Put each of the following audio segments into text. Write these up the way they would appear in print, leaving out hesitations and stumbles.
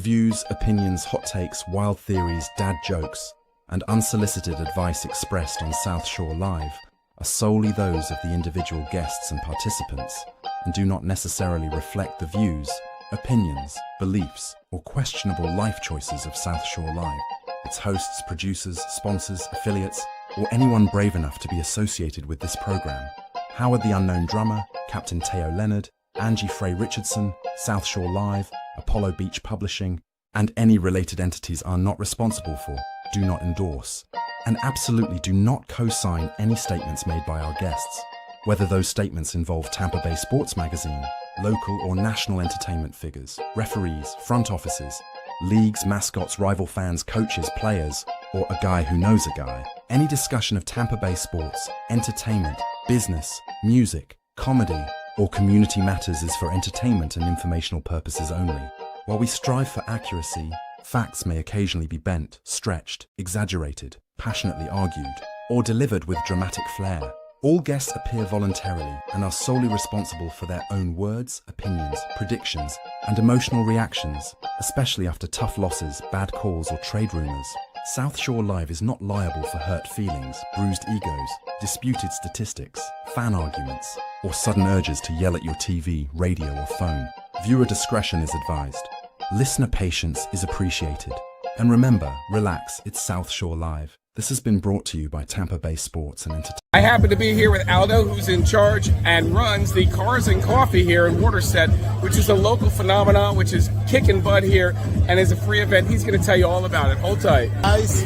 views, opinions, hot takes, wild theories, dad jokes, and unsolicited advice expressed on South Shore Live are solely those of the individual guests and participants and do not necessarily reflect the views, opinions, beliefs, or questionable life choices of South Shore Live, its hosts, producers, sponsors, affiliates, or anyone brave enough to be associated with this program. Howard the Unknown Drummer, Captain Teo Leonard, Angie Frey Richardson, South Shore Live, Apollo Beach Publishing, and any related entities are not responsible for, do not endorse, and absolutely do not co-sign any statements made by our guests, whether those statements involve Tampa Bay Sports Magazine, local or national entertainment figures, referees, front offices, leagues, mascots, rival fans, coaches, players, or a guy who knows a guy. Any discussion of Tampa Bay sports, entertainment, business, music, comedy, or community matters is for entertainment and informational purposes only. While we strive for accuracy, facts may occasionally be bent, stretched, exaggerated, passionately argued, or delivered with dramatic flair. All guests appear voluntarily and are solely responsible for their own words, opinions, predictions, and emotional reactions, especially after tough losses, bad calls, or trade rumors. South Shore Live is not liable for hurt feelings, bruised egos, disputed statistics, fan arguments, or sudden urges to yell at your TV, radio, or phone. Viewer discretion is advised. Listener patience is appreciated. And remember, relax, it's South Shore Live. This has been brought to you by Tampa Bay Sports and Entertainment. I happen to be here with Aldo, who's in charge and runs the Cars and Coffee here in Waterset, which is a local phenomenon, which is kicking butt here and is a free event. He's going to tell you all about it. Hold tight. Guys,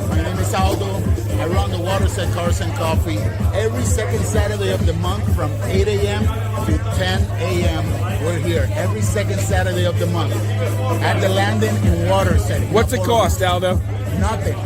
my name is Aldo. I run the Waterset Cars and Coffee every second Saturday of the month from 8 a.m. to 10 a.m. We're here every second Saturday of the month at the landing in Waterset. What's it cost, Aldo? Nothing.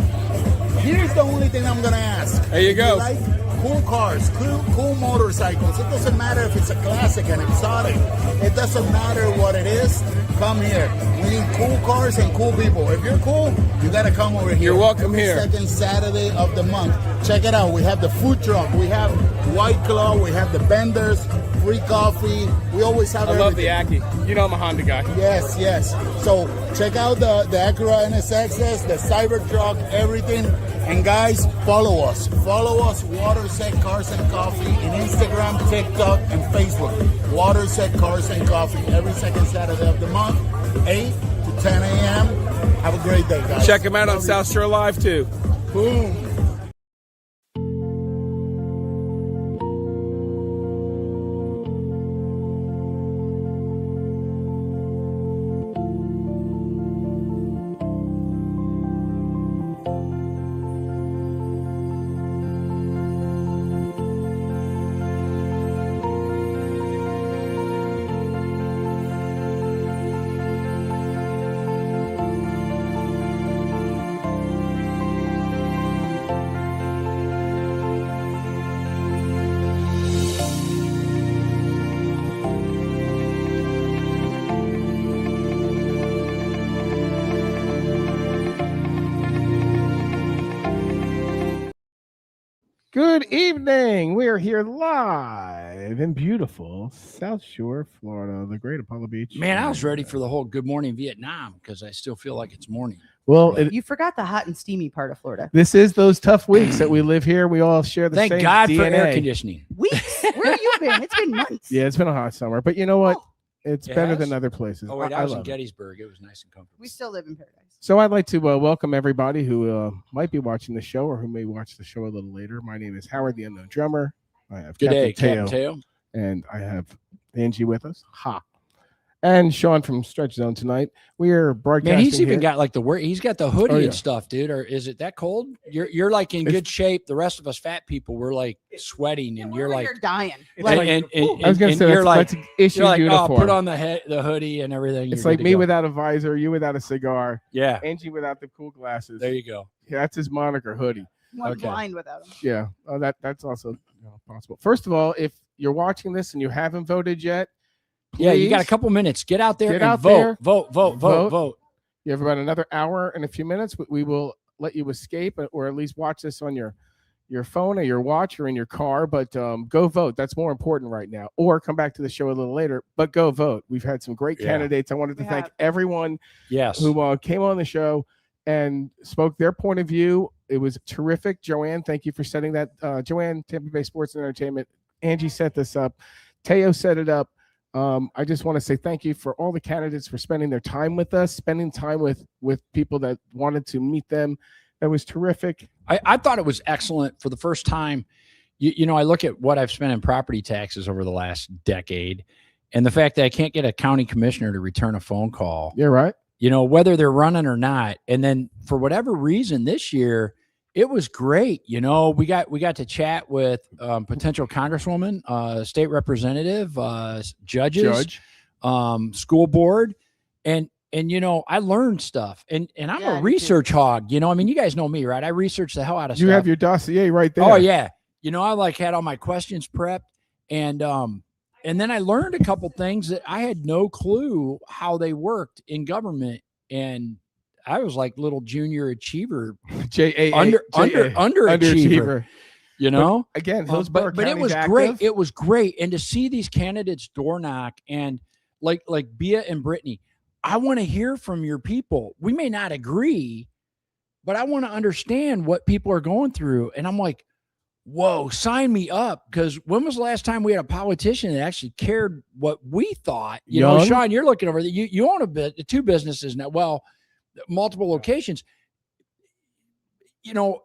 Here's the only thing I'm going to ask. There you go. Like cool cars, cool motorcycles. It doesn't matter if it's a classic, an exotic. It doesn't matter what it is. Come here. We need cool cars and cool people. If you're cool, you got to come over here. You're welcome here. Second Saturday of the month. Check it out. We have the food truck. We have White Claw. We have the vendors. Free coffee. We always have I love the everything. Ackie. You know I'm a Honda guy. Yes, yes. So check out the Acura NSXs, the Cybertruck, everything. And guys, follow us. Follow us, Waterset Cars and Coffee, in Instagram, TikTok, and Facebook. Waterset Cars and Coffee every second Saturday of the month, 8 to 10 a.m. Have a great day, guys. Check him out on South Shore Live, too. Boom. Good evening. We are here live in beautiful South Shore, Florida, the great Apollo Beach. Man, I was ready for the whole Good Morning Vietnam because I still feel like it's morning. Well, You forgot the hot and steamy part of Florida. this is those tough weeks that we live here. We all share the Thank same God DNA. for air conditioning. Weeks? Where have you been? It's been months. Yeah, it's been a hot summer, but you know what? It's It better has? than other places. Oh, wait, I I was in love it. Gettysburg. It was nice and comfortable. We still live in paradise. So I'd like to welcome everybody who might be watching the show or who may watch the show a little later. My name is Howard the Unknown Drummer. I have Good day, Captain Captain Teo. and I have Angie with us. Ha. And Sean from Stretch Zone tonight. We are broadcasting. Man, he's even here. got like he's got the hoodie Oh, yeah. and stuff, dude. Or is it that cold? You're like in good shape. The rest of us fat people, we're like sweating, and you're like dying. like, like- and I was going to and say you're that's issue you're like, uniform. oh, put on the hoodie and everything. It's You're like good to me go. without a visor, you without a cigar, Yeah, Angie without the cool glasses. there you go. Yeah, that's his moniker, hoodie. One Okay. blind without him. Yeah, that's also possible. First of all, if you're watching this and you haven't voted yet, Yeah, you got a please, couple minutes. Get out there Get and out vote. there. Vote. You have about another hour and a few minutes. We will let you escape or at least watch this on your your phone or your watch or in your car, but go vote. That's more important right now. Or come back to the show a little later, but go vote. We've had some great candidates. I wanted to thank everyone who came on the show and spoke their point of view. It was terrific. Joanne, thank you for setting that. Joanne, Tampa Bay Sports and Entertainment. Angie set this up. Teo set it up. I just want to say thank you for all the candidates for spending their time with us, spending time with people that wanted to meet them. That was terrific. I thought it was excellent for the first time. You know, I look at what I've spent in property taxes over the last decade, and the fact that I can't get a county commissioner to return a phone call. Yeah, right. You know, whether they're running or not. And then for whatever reason this year, it was great. You know, we got to chat with potential congresswoman, state representative, judges, school board, and you know, I learned stuff, and I'm a research hog. You know, I mean, you guys know me, right? I research the hell out of stuff. You have your dossier right there. Oh yeah, you know, I had all my questions prepped, and then I learned a couple things that I had no clue how they worked in government, and I was like little junior achiever, underachiever. You know, but again, but it was great. It was great, and to see these candidates door knock, and like Bia and Brittany, I want to hear from your people. We may not agree, but I want to understand what people are going through. And I'm like, whoa, sign me up. Because when was the last time we had a politician that actually cared what we thought? You know, Sean, you're looking over there. You own two businesses now. Well, multiple locations. You know,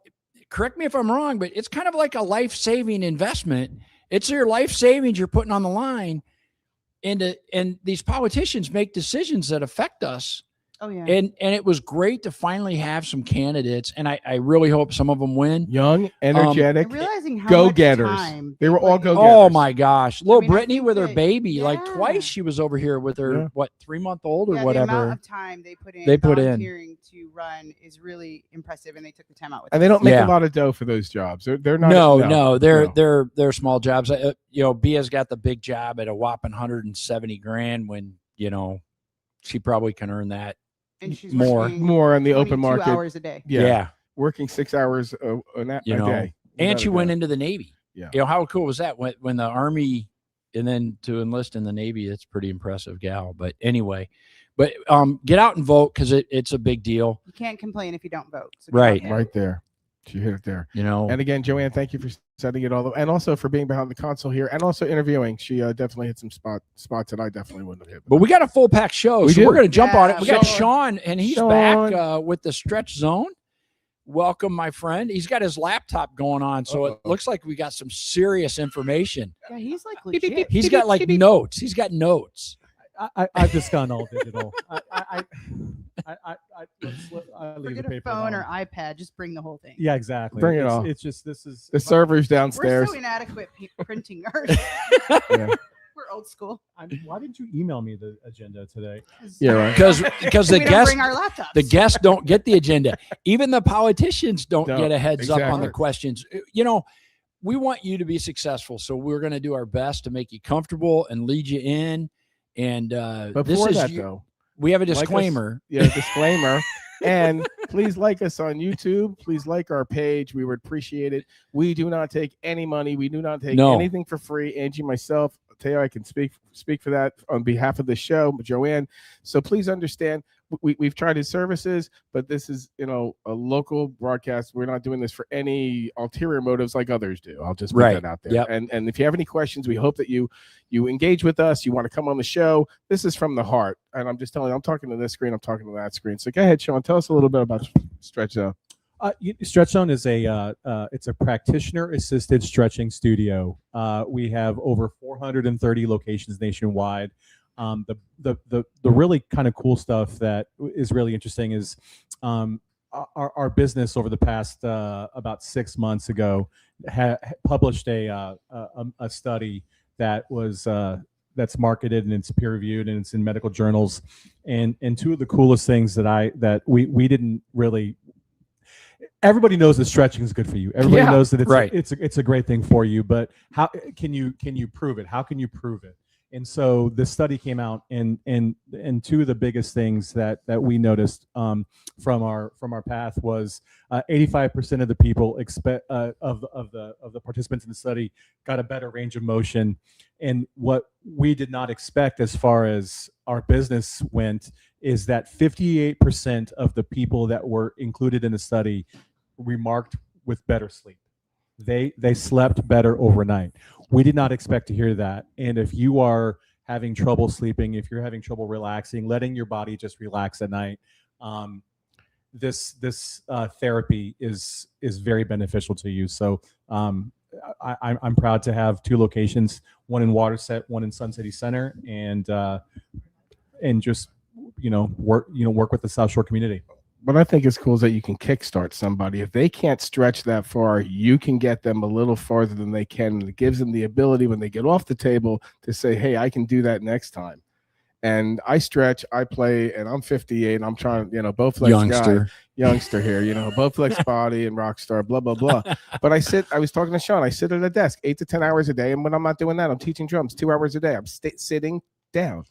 correct me if I'm wrong, but it's kind of like a life-saving investment. It's your life savings you're putting on the line. And these politicians make decisions that affect us. Oh yeah. And it was great to finally have some candidates, and I really hope some of them win. Young, energetic, realizing how go-getters. They were all go-getters. Oh my gosh, little Brittany with her that, baby, like twice she was over here with her 3-month-old or whatever. The amount of time they put in volunteering to run is really impressive, and they took the time out with. And they don't make a lot of dough for those jobs. They're not. No, they're small jobs. You know, Bia's got the big job at a whopping $170,000 when you know she probably can earn that. And she's more on the open market. 2 hours a day. Yeah. Working 6 hours a day. And she went into the Navy. Yeah. You know, how cool was that when the Army and then to enlist in the Navy? That's pretty impressive gal. But anyway, get out and vote because it's a big deal. You can't complain if you don't vote. So right there. You hit it there. You know. And again, Joanne, thank you for setting it all up, and also for being behind the console here, and also interviewing. She definitely hit some spots that I definitely wouldn't have hit. But we got a full pack show, we're going to jump on it. We got Sean, and he's back with the Stretch Zone. Welcome, my friend. He's got his laptop going on, so it looks like we got some serious information. Yeah, he's like legit. He's got like notes. He's got notes. I've just gone all digital. Forget a phone or iPad. Just bring the whole thing. Yeah, exactly. Bring it all. It's just the server's downstairs. We're so inadequate printing ours. We're old school. Why did you email me the agenda today? Yeah, right. Because the guests don't get the agenda. Even the politicians don't get a heads up on the questions. You know, we want you to be successful, so we're going to do our best to make you comfortable and lead you in. And before though, we have a disclaimer. Disclaimer. And please like us on YouTube. Please like our page. We would appreciate it. We do not take any money. We do not take anything for free. Angie, myself, Teo, I can speak for that on behalf of the show, Joanne. So please understand, we've tried his services, but this is, you know, a local broadcast. We're not doing this for any ulterior motives like others do. I'll just put that out there. Yep. And if you have any questions, we hope that you engage with us. You want to come on the show. This is from the heart. And I'm just telling you, I'm talking to this screen. I'm talking to that screen. So go ahead, Sean. Tell us a little bit about Stretch Zone. Stretch Zone is it's a practitioner-assisted stretching studio. We have over 430 locations nationwide. The really kind of cool stuff that is really interesting is our business over the past about 6 months ago published a study that was that's marketed and it's peer reviewed and it's in medical journals. And two of the coolest things that we didn't really. Everybody knows that stretching is good for you. Everybody knows that it's a great thing for you. But how can you prove it? How can you prove it? And so this study came out, and two of the biggest things that we noticed from our path was 85% of the people expect of the participants in the study got a better range of motion, and what we did not expect as far as our business went is that 58% of the people that were included in the study remarked with better sleep. They slept better overnight. We did not expect to hear that. And if you are having trouble sleeping, if you're having trouble relaxing, letting your body just relax at night, this therapy is very beneficial to you. So I'm proud to have 2 locations, one in Waterset, one in Sun City Center, and just work with the South Shore community. What I think is cool is that you can kickstart somebody. If they can't stretch that far, you can get them a little farther than they can. And it gives them the ability when they get off the table to say, hey, I can do that next time. And I stretch, I play, and I'm 58, and I'm trying, Bowflex youngster here, Bowflex body and rock star, blah, blah, blah. But I was talking to Sean, I sit at a desk 8 to 10 hours a day. And when I'm not doing that, I'm teaching drums 2 hours a day. I'm sitting down.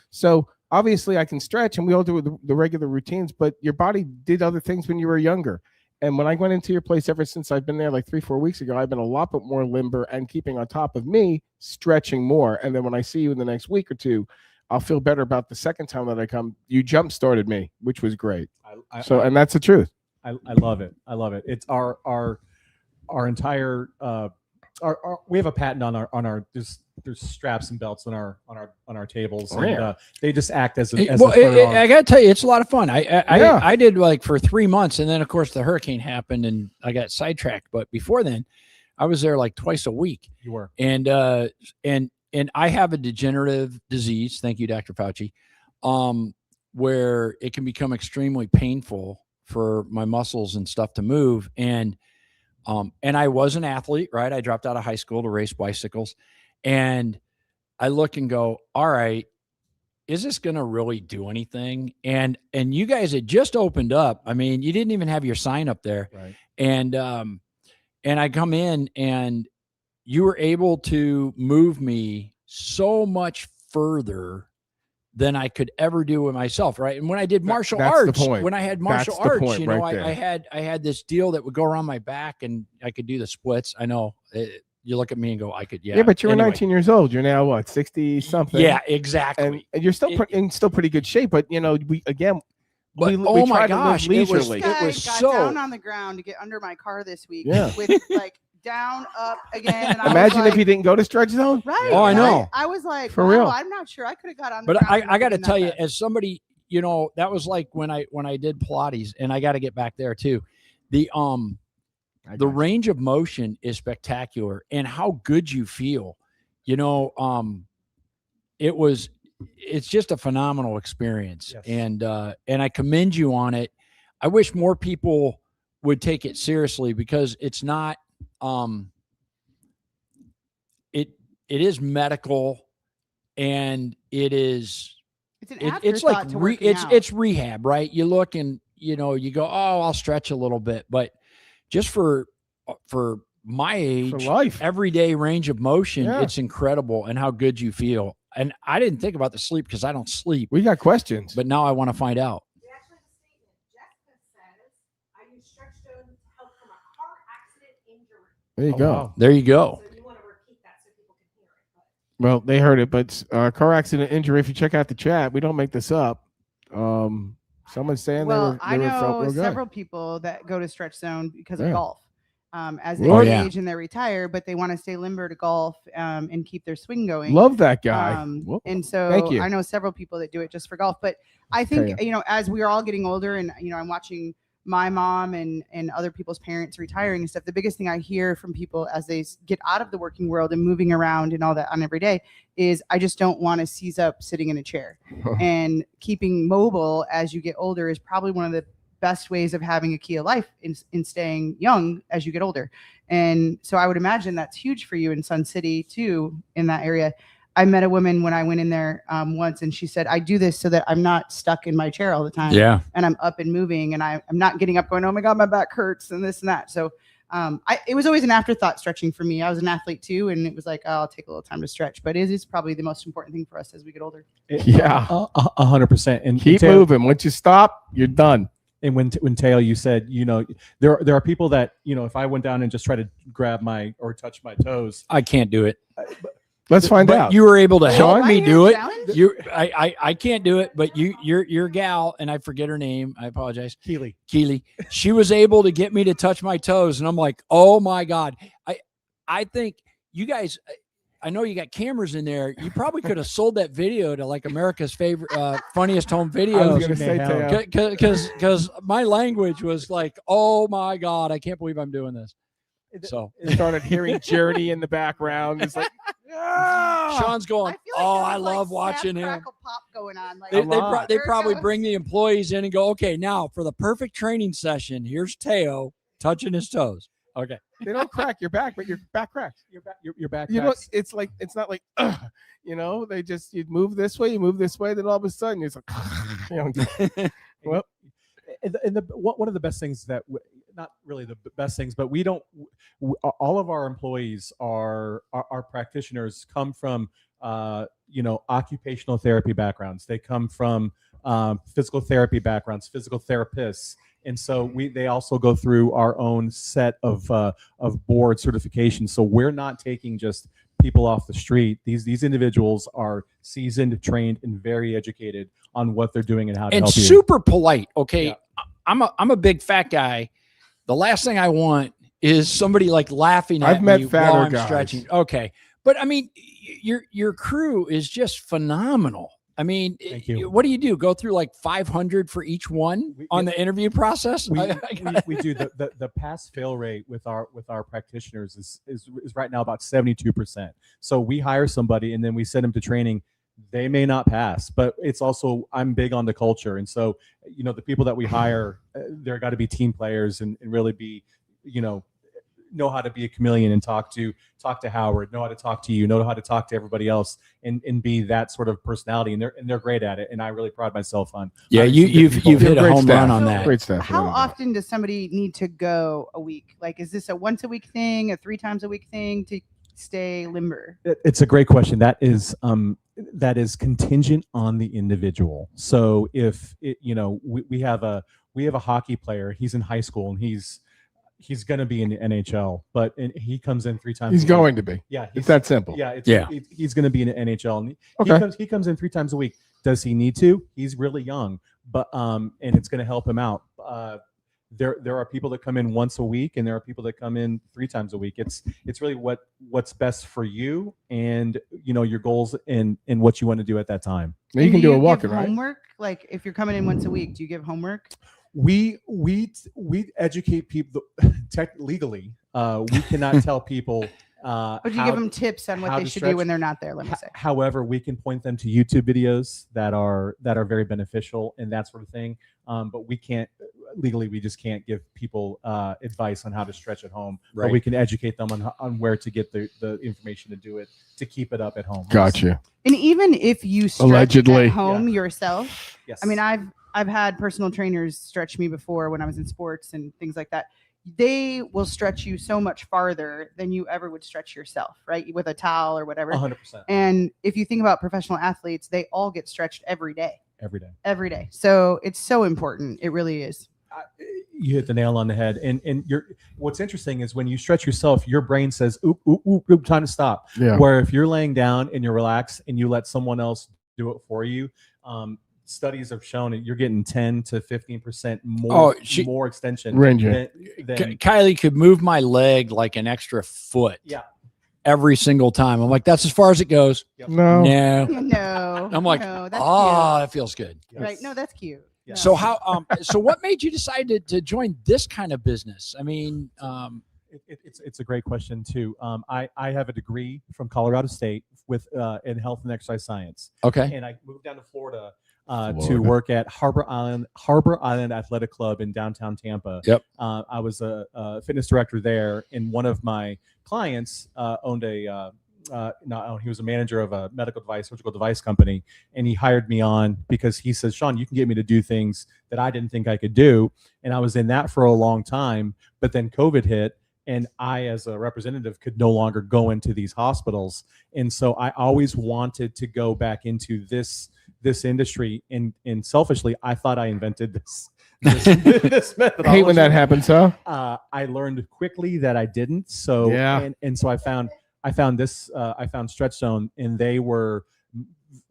So obviously I can stretch, and we all do the regular routines, but your body did other things when you were younger. And when I went into your place, ever since I've been there like 3-4 weeks ago, I've been a lot bit more limber and keeping on top of me, stretching more. And then when I see you in the next week or two, I'll feel better about the second time that I come. You jump started me, which was great. And that's the truth. I love it. I love it. It's our entire we have a patent on our there's straps and belts on our tables. And they just act as a I gotta tell you, it's a lot of fun. I did like for 3 months, and then of course the hurricane happened and I got sidetracked. But before then, I was there like twice a week. You were. And I have a degenerative disease, thank you, Dr. Fauci, where it can become extremely painful for my muscles and stuff to move. And I was an athlete, right? I dropped out of high school to race bicycles. And I look and go, all right, is this going to really do anything? And you guys had just opened up. I mean, you didn't even have your sign up there. Right. And I come in, and you were able to move me so much further than I could ever do with myself, right? And when I did martial arts, when I had martial arts, I had this deal that would go around my back, and I could do the splits. I know you look at me and go, I could, yeah. But you were 19 years old. You're now what, 60 something? Yeah, exactly. And you're still in still pretty good shape. But we oh my gosh, it was so down on the ground to get under my car this week with like down, up again. And imagine if you didn't go to Stretch Zone. Right. Oh, I know. I was like, for real. I'm not sure I could have got on the ground. But I got to tell you, as somebody, that was like when I did Pilates, and I got to get back there too. The range of motion is spectacular, and how good you feel. It's just a phenomenal experience. Yes. And I commend you on it. I wish more people would take it seriously, because it's not, it is medical, and it's like it's rehab, right? You look and you go, oh, I'll stretch a little bit, but just for my age, for life, everyday range of motion, it's incredible, and how good you feel. And I didn't think about the sleep, because I don't sleep. We got questions, but now I want to find out. We actually have a statement. Jessica says, I use Stretch Zone to help from a car accident injury. There you go. Wow. There you go. So you want to repeat that so people can hear it. Well, they heard it, but car accident injury. If you check out the chat, we don't make this up. Someone's saying I know several people that go to Stretch Zone because of golf. As they age and they retire, but they want to stay limber to golf and keep their swing going. Love that guy. And so I know several people that do it just for golf. But I think, as we are all getting older, and, I'm watching my mom and other people's parents retiring and stuff, the biggest thing I hear from people as they get out of the working world and moving around and all that on every day is, I just don't want to seize up sitting in a chair. And keeping mobile as you get older is probably one of the best ways of having a key of life in staying young as you get older. And so I would imagine that's huge for you in Sun City too, in that area. I met a woman when I went in there once, and she said, I do this so that I'm not stuck in my chair all the time. Yeah. And I'm up and moving, and I'm not getting up going, oh my God, my back hurts and this and that. So It was always an afterthought stretching for me. I was an athlete too, and it was like, oh, I'll take a little time to stretch. But it is probably the most important thing for us as we get older. Yeah, 100%. And keep moving. Once you stop, you're done. And when Teo, you said, there are people that, if I went down and just try to grab or touch my toes, I can't do it. Let's find out. You were able to help me do it. Challenge? I can't do it, but your gal, and I forget her name. I apologize. Keely. She was able to get me to touch my toes, and I'm like, oh my God. I think you guys. I know you got cameras in there. You probably could have sold that video to like America's favorite, funniest home video. I was going to say, because my language was like, oh my God, I can't believe I'm doing this. So it started hearing Journey in the background. It's like, yeah. Sean's going, I love watching him. Pop going on. Like, they probably bring the employees in and go, okay, now for the perfect training session, here's Teo touching his toes. Okay. They don't crack your back, but your back cracks. Your back. It's not like, they just, you move this way, then all of a sudden it's like, well. And one of the best things that, not really the best things, but all of our employees are practitioners, come from, occupational therapy backgrounds. They come from physical therapy backgrounds, physical therapists. And so they also go through our own set of board certifications. So we're not taking just people off the street. These individuals are seasoned, trained, and very educated on what they're doing and how to help you. And super polite. Okay, yeah. I'm a big fat guy. The last thing I want is somebody like laughing at me while I'm stretching. Okay, but I mean, your crew is just phenomenal. I mean, what do you do? Go through like 500 for each one on the interview process? We do. The pass fail rate with our practitioners is right now about 72%. So we hire somebody and then we send them to training. They may not pass, but it's also, I'm big on the culture. And so, the people that we hire, they're got to be team players and really be, know how to be a chameleon and talk to Howard, know how to talk to you, know how to talk to everybody else, and be that sort of personality. And they're great at it. And I really pride myself on. Yeah, you've hit a home run on that. Great stuff. How often does somebody need to go a week? Like, is this a once a week thing, a 3 times a week thing to stay limber? It's a great question. That is contingent on the individual. So if we have a hockey player, he's in high school and he's going to be in the NHL, but he comes in 3 times. He's going to be. Yeah, it's that simple. Yeah, he's going to be in the NHL. And he comes in 3 times a week. Does he need to? He's really young, but and it's going to help him out. There are people that come in once a week, and there are people that come in 3 times a week. It's really what's best for you, and your goals and what you want to do at that time. Now you can do a walking, right? Homework, like if you're coming in once a week, do you give homework? We educate people legally. We cannot tell people. But you give them tips on what they should do when they're not there. Let me say. However, we can point them to YouTube videos that are very beneficial and that sort of thing. But we can't legally. We just can't give people advice on how to stretch at home. Right. But we can educate them on where to get the information to do it, to keep it up at home. Gotcha. And even if you stretch at home yourself, yes. I mean, I've had personal trainers stretch me before when I was in sports and things like that. They will stretch you so much farther than you ever would stretch yourself, right? With a towel or whatever. 100%. And if you think about professional athletes, they all get stretched every day. Every day. So it's so important. It really is. You hit the nail on the head. And what's interesting is when you stretch yourself, your brain says, oop, oop, oop, oop, time to stop. Yeah. Where if you're laying down and you relax and you let someone else do it for you, studies have shown that you're getting 10 to 15% more extension. Range. Than Kylie could move my leg like an extra foot. Yeah. Every single time. I'm like, that's as far as it goes. Yep. No. I'm like, that's that feels good. Yes. Right. No, that's cute. Yeah. So so what made you decide to join this kind of business? I mean, it's a great question too. I have a degree from Colorado State in health and exercise science. Okay. And I moved down to Florida to work at Harbor Island Athletic Club in downtown Tampa. Yep. I was a fitness director there, and one of my clients owned he was a manager of a surgical device company, and he hired me on because he says, Sean, you can get me to do things that I didn't think I could do. And I was in that for a long time, but then COVID hit, and I, as a representative, could no longer go into these hospitals. And so I always wanted to go back into this industry. And selfishly, I thought I invented this methodology. Hate when that happens, huh? I learned quickly that I didn't. So yeah. And so I found Stretch Zone, and they were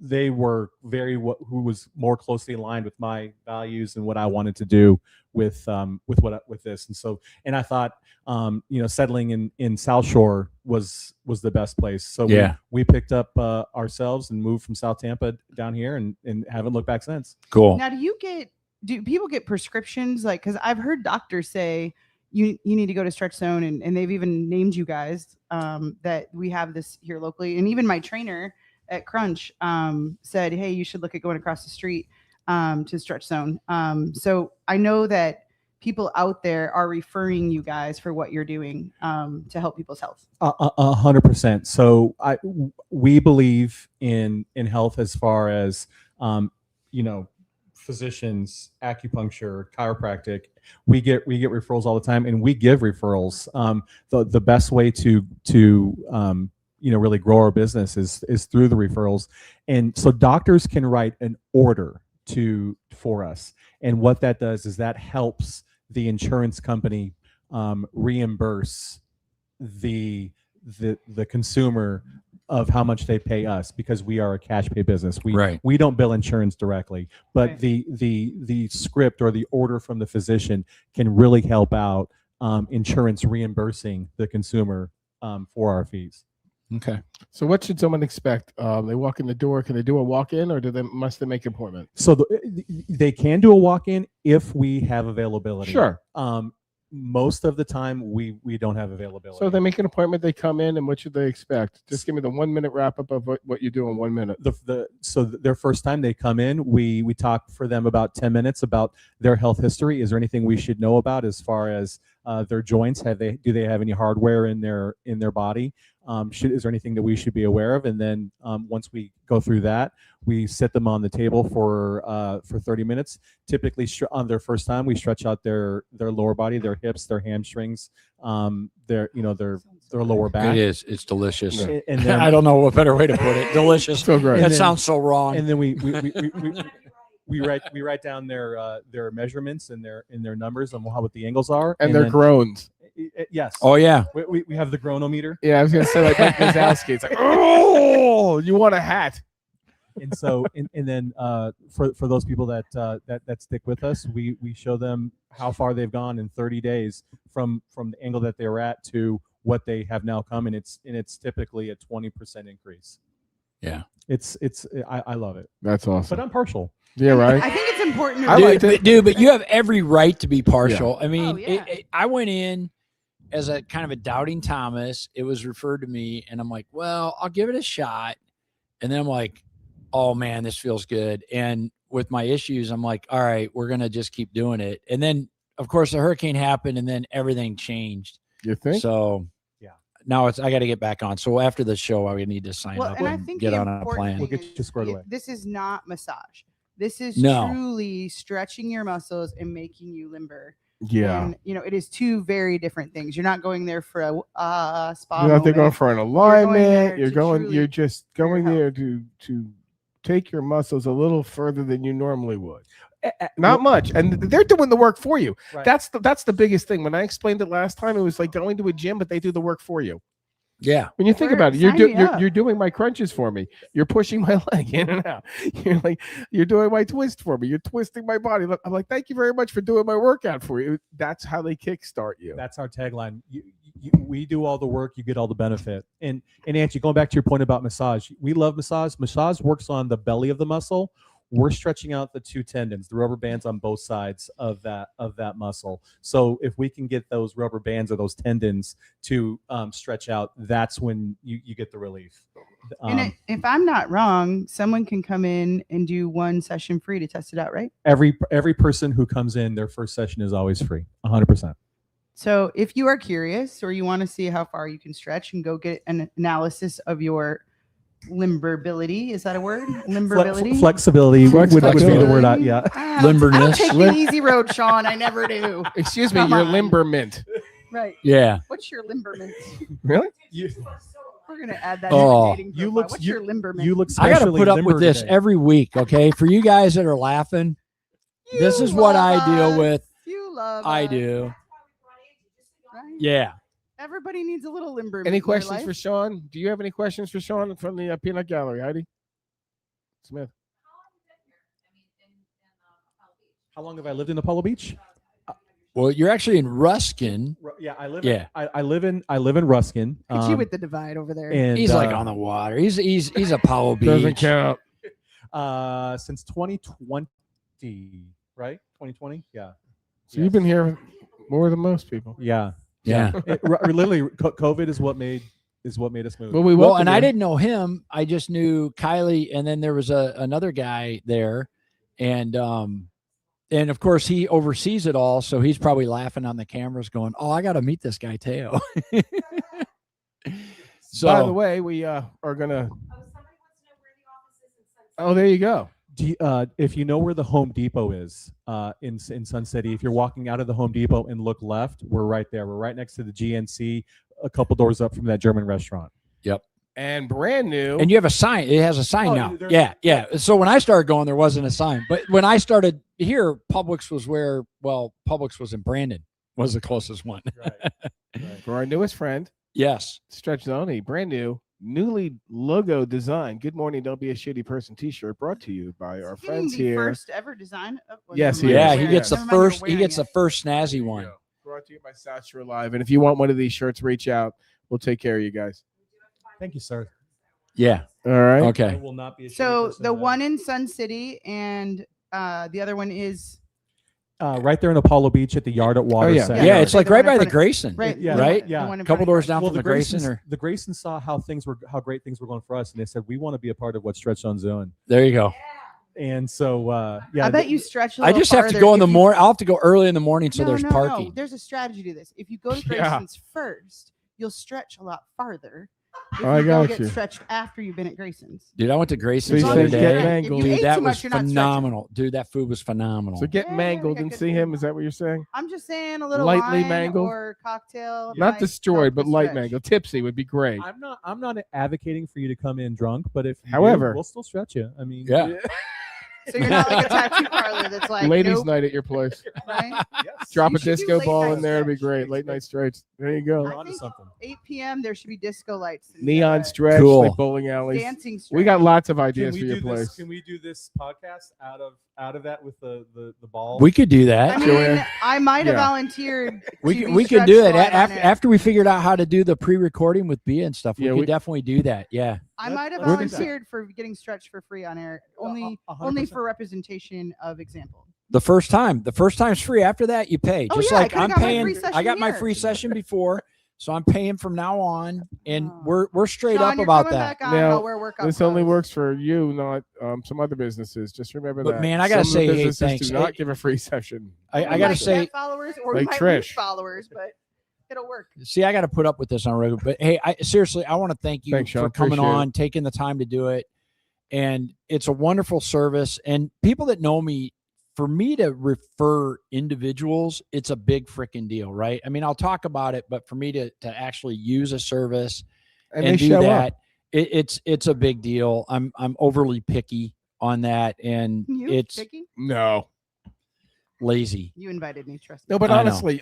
who was more closely aligned with my values and what I wanted to do with this. And so, and I thought, settling in South Shore was the best place. So we picked up ourselves and moved from South Tampa down here, and haven't looked back since. Cool. Now, do people get prescriptions? Like, because I've heard doctors say you need to go to Stretch Zone, and they've even named you guys that we have this here locally. And even my trainer at Crunch said, hey, you should look at going across the street to Stretch Zone. So I know that people out there are referring you guys for what you're doing to help people's health. 100%. So we believe in health as far as, physicians, acupuncture, chiropractic. We get referrals all the time, and we give referrals. The best way to really grow our business is through the referrals. And so doctors can write an order for us. And what that does is that helps the insurance company reimburse the consumer of how much they pay us, because we are a cash pay business. We don't bill insurance directly, but the script or the order from the physician can really help out insurance reimbursing the consumer for our fees. Okay. So what should someone expect? They walk in the door. Can they do a walk-in, or must they make an appointment? So they can do a walk-in if we have availability. Sure. Most of the time we don't have availability. So they make an appointment, they come in, and what should they expect? Just give me the 1 minute wrap up of what you do in 1 minute. So their first time they come in, we talk for them about 10 minutes about their health history. Is there anything we should know about as far as their joints? Do they have any hardware in their body? Is there anything that we should be aware of? And then once we go through that, we sit them on the table for 30 minutes. Typically, on their first time, we stretch out their lower body, their hips, their hamstrings, their lower back. It is. It's delicious. Yeah. And then, I don't know what better way to put it. Delicious. So great. That sounds so wrong. And then we write down their measurements and their numbers and what the angles are, and their groans. Yes. Oh yeah. We have the groanometer. Yeah, I was gonna say like Wazowski. It's like, oh, you want a hat. And so, and then for those people that stick with us, we show them how far they've gone in 30 days from the angle that they were at to what they have now come, and it's typically a 20% increase. Yeah. I love it. That's awesome. But I'm partial. Yeah, right. I think it's important. But you have every right to be partial. Yeah. I mean, I went in as a kind of a doubting Thomas. It was referred to me, and I'm like, well, I'll give it a shot. And then I'm like, oh man, this feels good. And with my issues, I'm like, all right, we're going to just keep doing it. And then of course the hurricane happened, and then everything changed. You think? So yeah, now I got to get back on. So after the show, I need to sign up and get on a plan. We'll get you squared away. This is not massage. This is truly stretching your muscles and making you limber. Yeah. And, it is two very different things. You're not going there for a spa. You're not going for an alignment. You're just going there to take your muscles a little further than you normally would. Not much. And they're doing the work for you. Right. That's the biggest thing. When I explained it last time, it was like going to a gym, but they do the work for you. Yeah. When you think about it, you're doing my crunches for me. You're pushing my leg in and out. You're doing my twist for me. You're twisting my body. I'm like, thank you very much for doing my workout for you. That's how they kickstart you. That's our tagline. We do all the work, you get all the benefit. And Angie, going back to your point about massage, we love massage. Massage works on the belly of the muscle. We're stretching out the two tendons, the rubber bands on both sides of that muscle. So if we can get those rubber bands or those tendons to stretch out, that's when you get the relief. And if I'm not wrong, someone can come in and do one session free to test it out, right? Every person who comes in, their first session is always free, 100%. So if you are curious or you want to see how far you can stretch and go get an analysis of your limberability, is that a word? Limberability? Flexibility would be the word. Yeah. Limberness. I'll take the easy road, Sean. I never do. Excuse me, you're limbermint. Right. Yeah. What's your limberment? Really? We're gonna add that. Oh. To the dating profile. What's your limberment? You look. I got to especially put up limber with this today. every week, okay? For you guys that are laughing, this is what I deal us. with. You love. I us. do. Right? Yeah. Everybody needs a little limberment. Any in their questions life. for Sean? Do you have any questions for Sean from the Peanut Gallery, Heidi Smith? How long have I lived in Apollo Beach? Well, you're actually in Ruskin. Yeah, I live. Yeah. I live in Ruskin. Look at you with the divide over there. And He's like on the water. He's Apollo Beach. Doesn't count. Since 2020, right? 2020. Yeah. So you've been here more than most people. Yeah. Yeah. Literally, COVID is what made us move. Well, and I didn't know him. I just knew Kylie, and then there was another guy there, and of course he oversees it all, so he's probably laughing on the cameras, going, "Oh, I got to meet this guy Teo." So, by the way, we are gonna. Oh, there you go. If you know where the Home Depot is in Sun City, if you're walking out of the Home Depot and look left, we're right there. We're right next to the GNC, a couple doors up from that German restaurant. Yep. And brand new. And you have a sign. It has a sign now. Yeah. So when I started going, there wasn't a sign. But when I started here, Publix was Publix was in Brandon, was the closest one. Right. For our newest friend, Yes. Stretch Zone, brand new, newly logo design. Good morning, don't be a shitty person T-shirt brought to you by our friends the here. First ever design. Yes, he Yeah, is. he gets the Never mind, you're first. He wearing gets it. the first snazzy one. Brought to you by South Shore Live. And if you want one of these shirts, reach out. We'll take care of you guys. Thank you, sir. Yeah. All right. I Okay. will not be a shitty So person the about it. one in Sun City and the other one is right there in Apollo Beach at the Yard at Water yeah. Center. Yeah, it's like The right one in by the front of- Grayson. right. Yeah. Right? Yeah. The one in A couple front of doors you. down Well, from the the Grayson. Graysons, the Graysons saw how great things were going for us, and they said we want to be a part of what Stretch Zone's doing. There you go. And so, yeah, I bet you stretch. A I little just have to farther go in if the you- morning. I'll have to go early in the morning, so No, there's no, parking. No. There's a strategy to this. If you go to Yeah. Grayson's first, you'll stretch a lot farther. If I you don't got get you. stretched after you've been at Grayson's. Dude, I went to Grayson's So the you other think get day. mangled. If you ate Dude, that too was much, you're not stretching. phenomenal. Dude, that food was phenomenal. So get Yeah, mangled we and got see good him. Is that what you're saying? I'm just saying a little Lightly wine mangled? or cocktail. Not might destroyed, help but the light stretch. mangled. Tipsy would be great. I'm not advocating for you to come in drunk, but if you However- do, we'll still stretch you. I mean, Yeah. So you're not like a tattoo parlor that's like Ladies' nope, night at your place. right? yes, Drop You a should do disco late ball night in there. It'd be stretch. great. Late night stretch. There you go. we're I onto think- something. 8 p.m. There should be disco lights. And, Neon stretch, Cool. like bowling alleys. dancing stretch. We got lots of Can ideas we for your do place. this? Can we do this podcast out of that with the ball? We could do that. I mean, I might have Yeah. volunteered. We to could, be we could stretched do it live on air. after we figured out how to do the pre-recording with Bia and stuff. We Yeah, could we- definitely do that. Yeah. I might have Let's do that. volunteered for getting stretched for free on air, only 100%. for representation of example. The first time's free. After that, you pay. Oh, Just yeah, I like could've I'm got my paying. free I session got my here. free session before, so I'm paying from now on, and Oh. we're straight Sean, up you're about coming that. Back on, Now, I'll wear workout This only clothes. works for you, not some other businesses. Just remember But, that. man, I gotta Some of the say, hey, businesses thanks. do not Hey, give a free session. I We gotta might say, get followers, or like we might lose Trish. followers, but it'll work. see, I got to put up with this on a regular. But hey, seriously, I want to thank you Thanks, Sean. for coming Appreciate on, taking the time to do it, and it's a wonderful service. And people that know me, for me to refer individuals, it's a big freaking deal, right? I mean, I'll talk about it, but for me to actually use a service And and they do show that, up. it's a big deal. I'm overly picky on that, and You, it's Vicky? No. lazy. You invited me, trust me. No, but I know. honestly,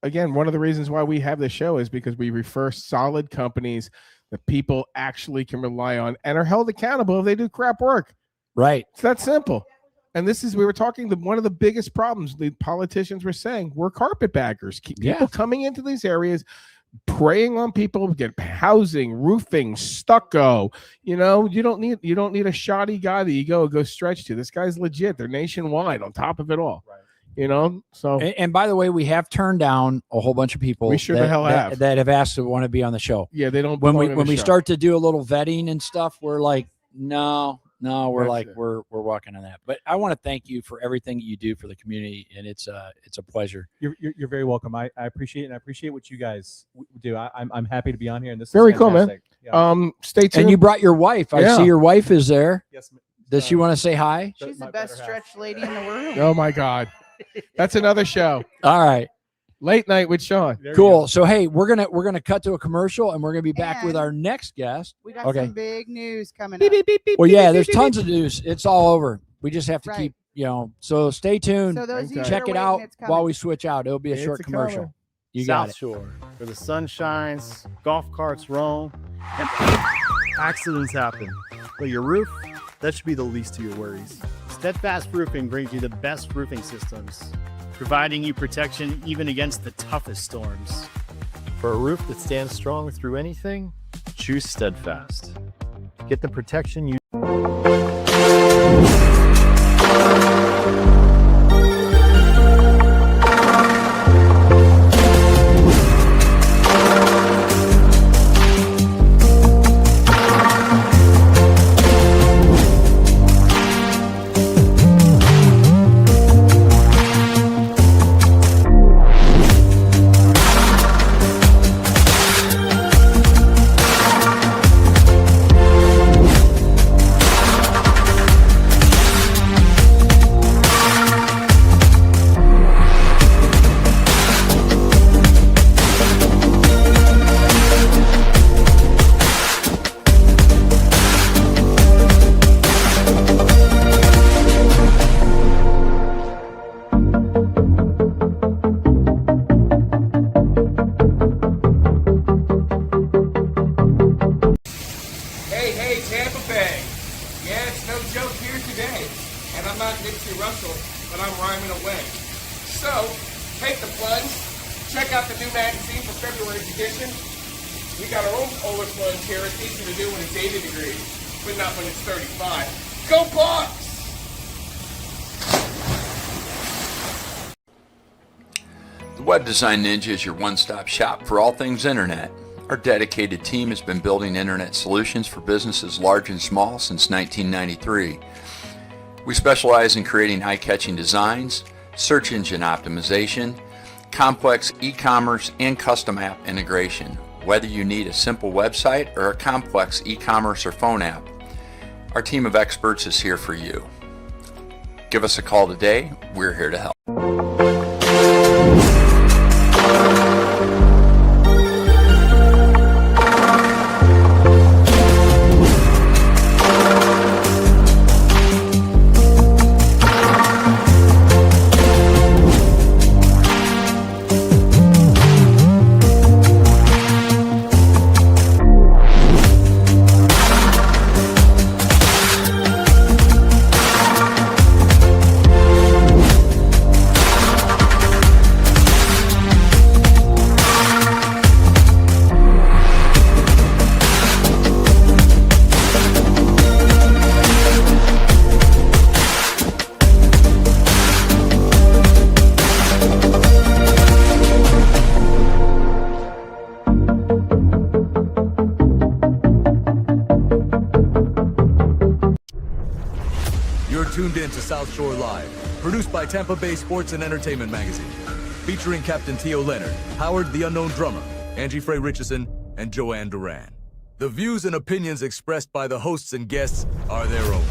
again, one of the reasons why we have the show is because we refer solid companies that people actually can rely on and are held accountable if they do crap work. Right. It's that simple. And we were talking, one of the biggest problems the politicians were saying, we're carpetbaggers. Keep people Yeah. coming into these areas, preying on people, get housing, roofing, stucco. You don't need a shoddy guy that you go stretch to. This guy's legit. They're nationwide on top of it all. Right. So And by the way, we have turned down a whole bunch of people We sure the hell have. that have asked to want to be on the show. yeah, they don't When belong in we the show. start to do a little vetting and stuff, we're like, no, we're That's like it. we're walking on that. But I want to thank you for everything you do for the community, and it's a pleasure. You're very welcome. I appreciate it, and I appreciate what you guys do. I'm happy to be on here, and this Very is cool, man. fantastic. Yeah. Stay tuned. And you brought your wife. I Yeah. see your wife is there. Yes. Does she want to say hi? She's My the best better half. stretch lady in the world. Oh my God, that's another show. All right. Late night with Sean. Cool. So hey, we're gonna cut to a commercial, and we're gonna be back with our next guest. We got some big news coming up. Well, yeah, there's tons of news. It's all over. We just have to keep, so stay tuned. So check it out while we switch out. It'll be a short commercial. You got it. South Shore, where the sun shines, golf carts roam, and accidents happen. But your roof, that should be the least of your worries. Steadfast Roofing brings you the best roofing systems, providing you protection even against the toughest storms. For a roof that stands strong through anything, choose Steadfast. Get the protection you but I'm rhyming away. So, take the plunge. Check out the new magazine for February's edition. We got our own polar plunge here. It's easy to do when it's 80 degrees, but not when it's 35. Go Bucks! The Web Design Ninja is your one-stop shop for all things internet. Our dedicated team has been building internet solutions for businesses large and small since 1993. We specialize in creating eye-catching designs, search engine optimization, complex e-commerce, and custom app integration. Whether you need a simple website or a complex e-commerce or phone app, our team of experts is here for you. Give us a call today. We're here to help. Tuned in to South Shore Live, produced by Tampa Bay Sports and Entertainment Magazine, featuring Captain Tio Leonard, Howard the Unknown Drummer, Angie Frey Richardson, and Joanne Duran. The views and opinions expressed by the hosts and guests are their own.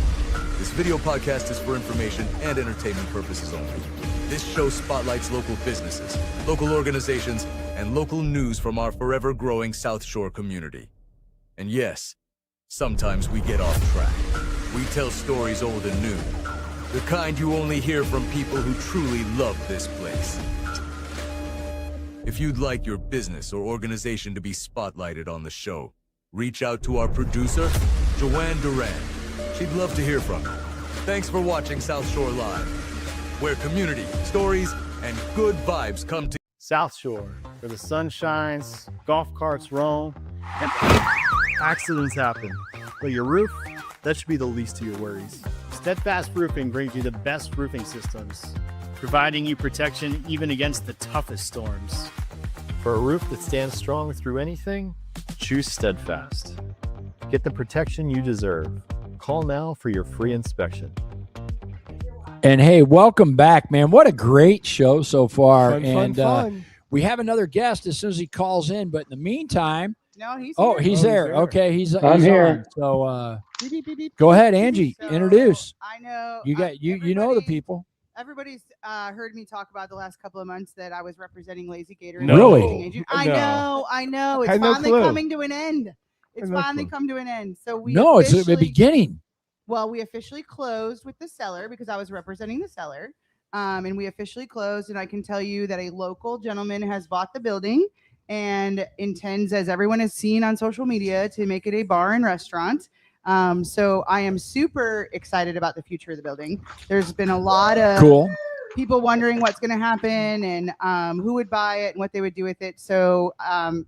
This video podcast is for information and entertainment purposes only. This show spotlights local businesses, local organizations, and local news from our forever growing South Shore community. And yes, sometimes we get off track. We tell stories old and new, the kind you only hear from people who truly love this place. If you'd like your business or organization to be spotlighted on the show, reach out to our producer, Joanne Duran. She'd love to hear from you. Thanks for watching South Shore Live, where community, stories, and good vibes come to South Shore, where the sun shines, golf carts roam, and accidents happen. But your roof, that should be the least of your worries. Steadfast Roofing brings you the best roofing systems, providing you protection even against the toughest storms. For a roof that stands strong through anything, choose Steadfast. Get the protection you deserve. Call now for your free inspection. And hey, welcome back, man. What a great show so far. Fun. We have another guest as soon as he calls in, but in the meantime, no, he's here. He's there. Okay, he's here. On. So go ahead, Angie. Introduce. I know. You know the people. Everybody's heard me talk about the last couple of months that I was representing Lazy Gator. No. Really? I know. It's finally coming to an end. It's finally come to an end. So it's at the beginning. Well, we officially closed with the seller because I was representing the seller. And we officially closed. And I can tell you that a local gentleman has bought the building and intends, as everyone has seen on social media, to make it a bar and restaurant. So I am super excited about the future of the building. There's been a lot of people wondering what's going to happen and who would buy it and what they would do with it. So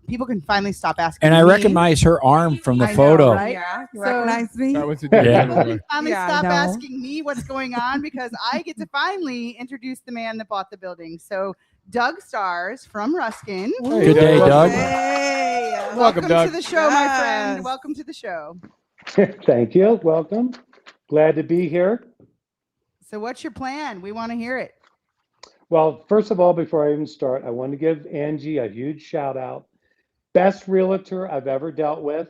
people can finally stop asking. And I recognize her arm from the photo. Right? Yeah, you So- recognize me? People can finally stop asking me what's going on because I get to finally introduce the man that bought the building. So Doug Stars from Ruskin. Good day, Doug. Hey, Welcome Doug. to the show, my friend. Welcome to the show. Thank you. Welcome. Glad to be here. So what's your plan? We want to hear it. Well, first of all, before I even start, I want to give Angie a huge shout out. Best realtor I've ever dealt with.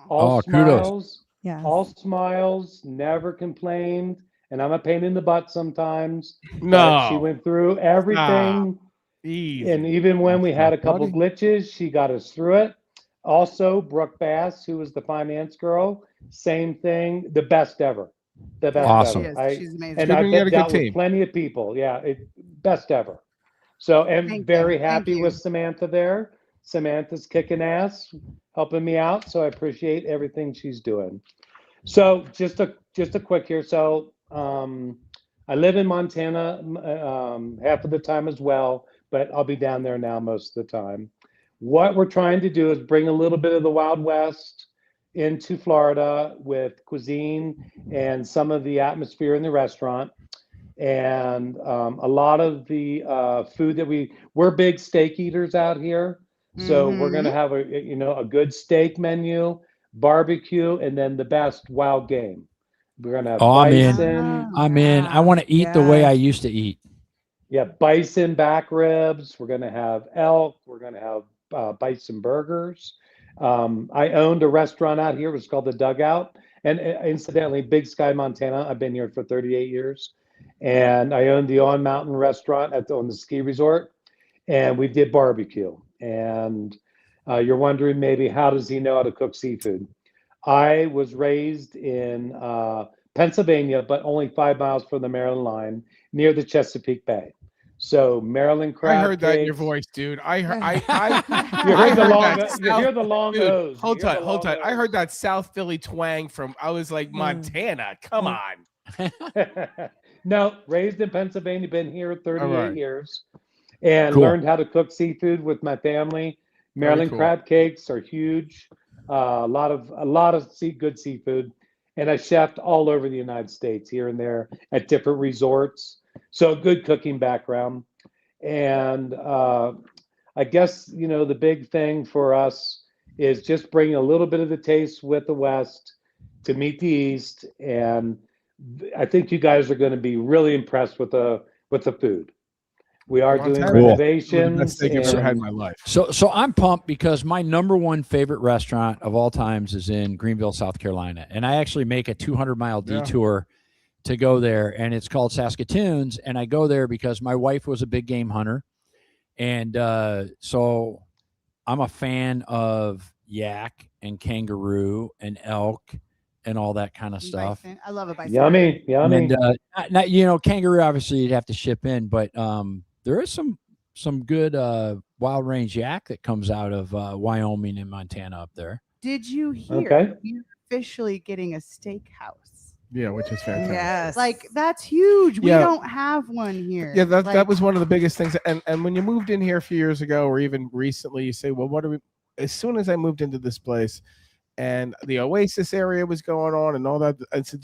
All kudos. smiles. Yes. All smiles, never complained. And I'm a pain in the butt sometimes. No. But she went through everything. Easy. And even when we had a couple glitches, she got us through it. Also, Brooke Bass, who was the finance girl, same thing, the best ever. The best Awesome. ever. She's amazing. And I've dealt with plenty of people. Yeah, best ever. So, and very happy with Samantha there. Samantha's kicking ass, helping me out. So I appreciate everything she's doing. So just a quick here. So I live in Montana half of the time as well, but I'll be down there now most of the time. What we're trying to do is bring a little bit of the Wild West into Florida with cuisine and some of the atmosphere in the restaurant. And a lot of the food that we're big steak eaters out here. So we're going to have a good steak menu, barbecue, and then the best wild game. We're going to have bison. I'm in. I want to eat the way I used to eat. Yeah, bison back ribs. We're going to have elk. We're going to have bison burgers. I owned a restaurant out here. It was called The Dugout. And incidentally, Big Sky, Montana. I've been here for 38 years. And I owned the On Mountain restaurant on the ski resort. And we did barbecue. And you're wondering maybe, how does he know how to cook seafood? I was raised in Pennsylvania, but only 5 miles from the Maryland line, near the Chesapeake Bay. So Maryland crab I heard that in your cakes. voice, dude. You hear the long nose. Hold tight. I heard that South Philly twang from, I was like, Montana. Come on. No, raised in Pennsylvania, been here 38 years, and learned how to cook seafood with my family. Maryland crab cakes are huge. A lot of good seafood, and I chefed all over the United States, here and there at different resorts. So good cooking background. And I guess, the big thing for us is just bringing a little bit of the taste with the West to meet the East. And I think you guys are going to be really impressed with the food. We are doing renovations. Best thing I've ever had in my life. So I'm pumped because my number one favorite restaurant of all times is in Greenville, South Carolina. And I actually make a 200-mile detour to go there, and it's called Saskatoon's. And I go there because my wife was a big game hunter. And so I'm a fan of yak and kangaroo and elk and all that kind of stuff. Bison. I love a bison. Yummy. And kangaroo, obviously you'd have to ship in, but there is some good wild range yak that comes out of Wyoming and Montana up there. Did you hear we're officially getting a steakhouse? Yeah, which is fantastic. Yes. Like, that's huge. We don't have one here. Yeah, that was one of the biggest things. And when you moved in here a few years ago, or even recently, you say, well, what are we? As soon as I moved into this place and the Oasis area was going on and all that, I said,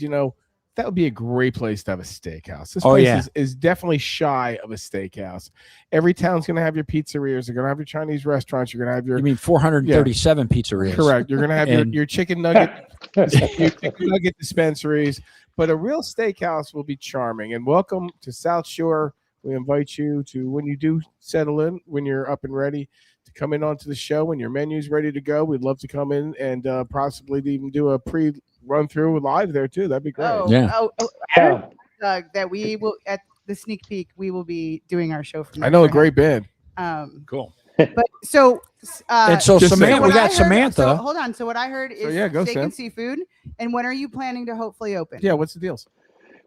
that would be a great place to have a steakhouse. This place is definitely shy of a steakhouse. Every town's going to have your pizzerias. You're going to have your Chinese restaurants. You're going to have your... You mean 437 pizzerias. Correct. You're going to have your chicken nugget, your chicken nugget dispensaries. But a real steakhouse will be charming. And welcome to South Shore. We invite you to, when you do settle in, when you're up and ready, to come in onto the show. When your menu's ready to go, we'd love to come in and possibly even do a run through live there too. That'd be great. Doug, that we will the sneak peek, we will be doing our show from there. I know a great band. Cool. But so and so Samantha, we got Samantha. So hold on. So what I heard is go, steak Sam. and seafood. And when are you planning to hopefully open? Yeah, what's the deals?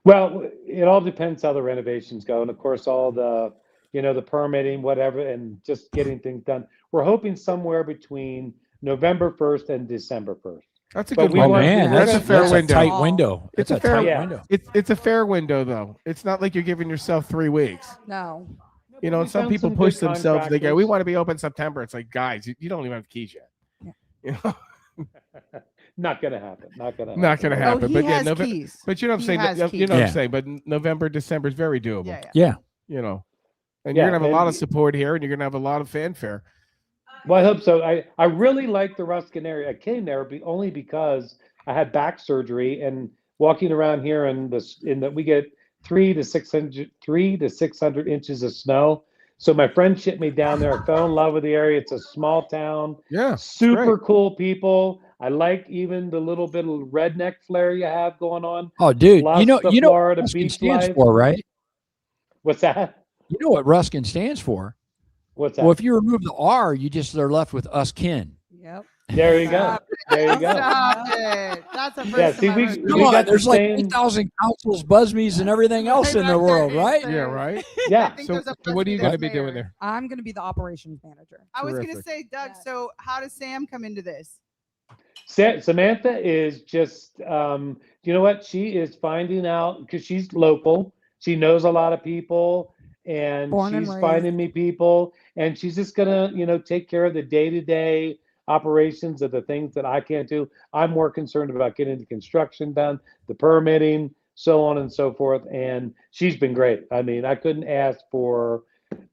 Well, it all depends how the renovations go, and of course, all the the permitting, whatever, and just getting things done. We're hoping somewhere between November 1st and December 1st. That's a good window. That's a fair window. Tight window. It's a fair window. It's a fair window, though. It's not like you're giving yourself 3 weeks. No. You know, some people push themselves. They go, "We want to be open September." It's like, guys, you don't even have the keys yet. Yeah. You know? Not gonna happen. Not gonna happen. He but has yeah, keys. But you know what I'm saying. You know what I'm saying. But November, December is very doable. Yeah. You know, and you're gonna have a lot of support here, and you're gonna have a lot of fanfare. Well, I hope so. I really like the Ruskin area. I came there only because I had back surgery, and walking around here we get 300 to 600 inches of snow. So my friend shipped me down there. I fell in love with the area. It's a small town. Yeah. Super cool people. I like even the little bit of redneck flair you have going on. Oh, dude, you know Florida what Ruskin beach stands life. for, right? What's that? You know what Ruskin stands for? What's that? Well, if you remove the R, are left with us kin. Yep. There you go. There you go. Stop it. That's a first Yeah, see, we got there's the like same... 8,000 councils, Buzzme's, and everything else in the world, right? Yeah, right. Yeah. So what are you going to be doing there? I'm going to be the operations manager. I was going to say, Doug. So how does Sam come into this? Samantha is just, you know what? She is finding out because she's local. She knows a lot of people, and she's finding me people, and she's just gonna, take care of the day-to-day operations of the things that I can't do. I'm more concerned about getting the construction done, the permitting, so on and so forth. And she's been great. I mean, I couldn't ask for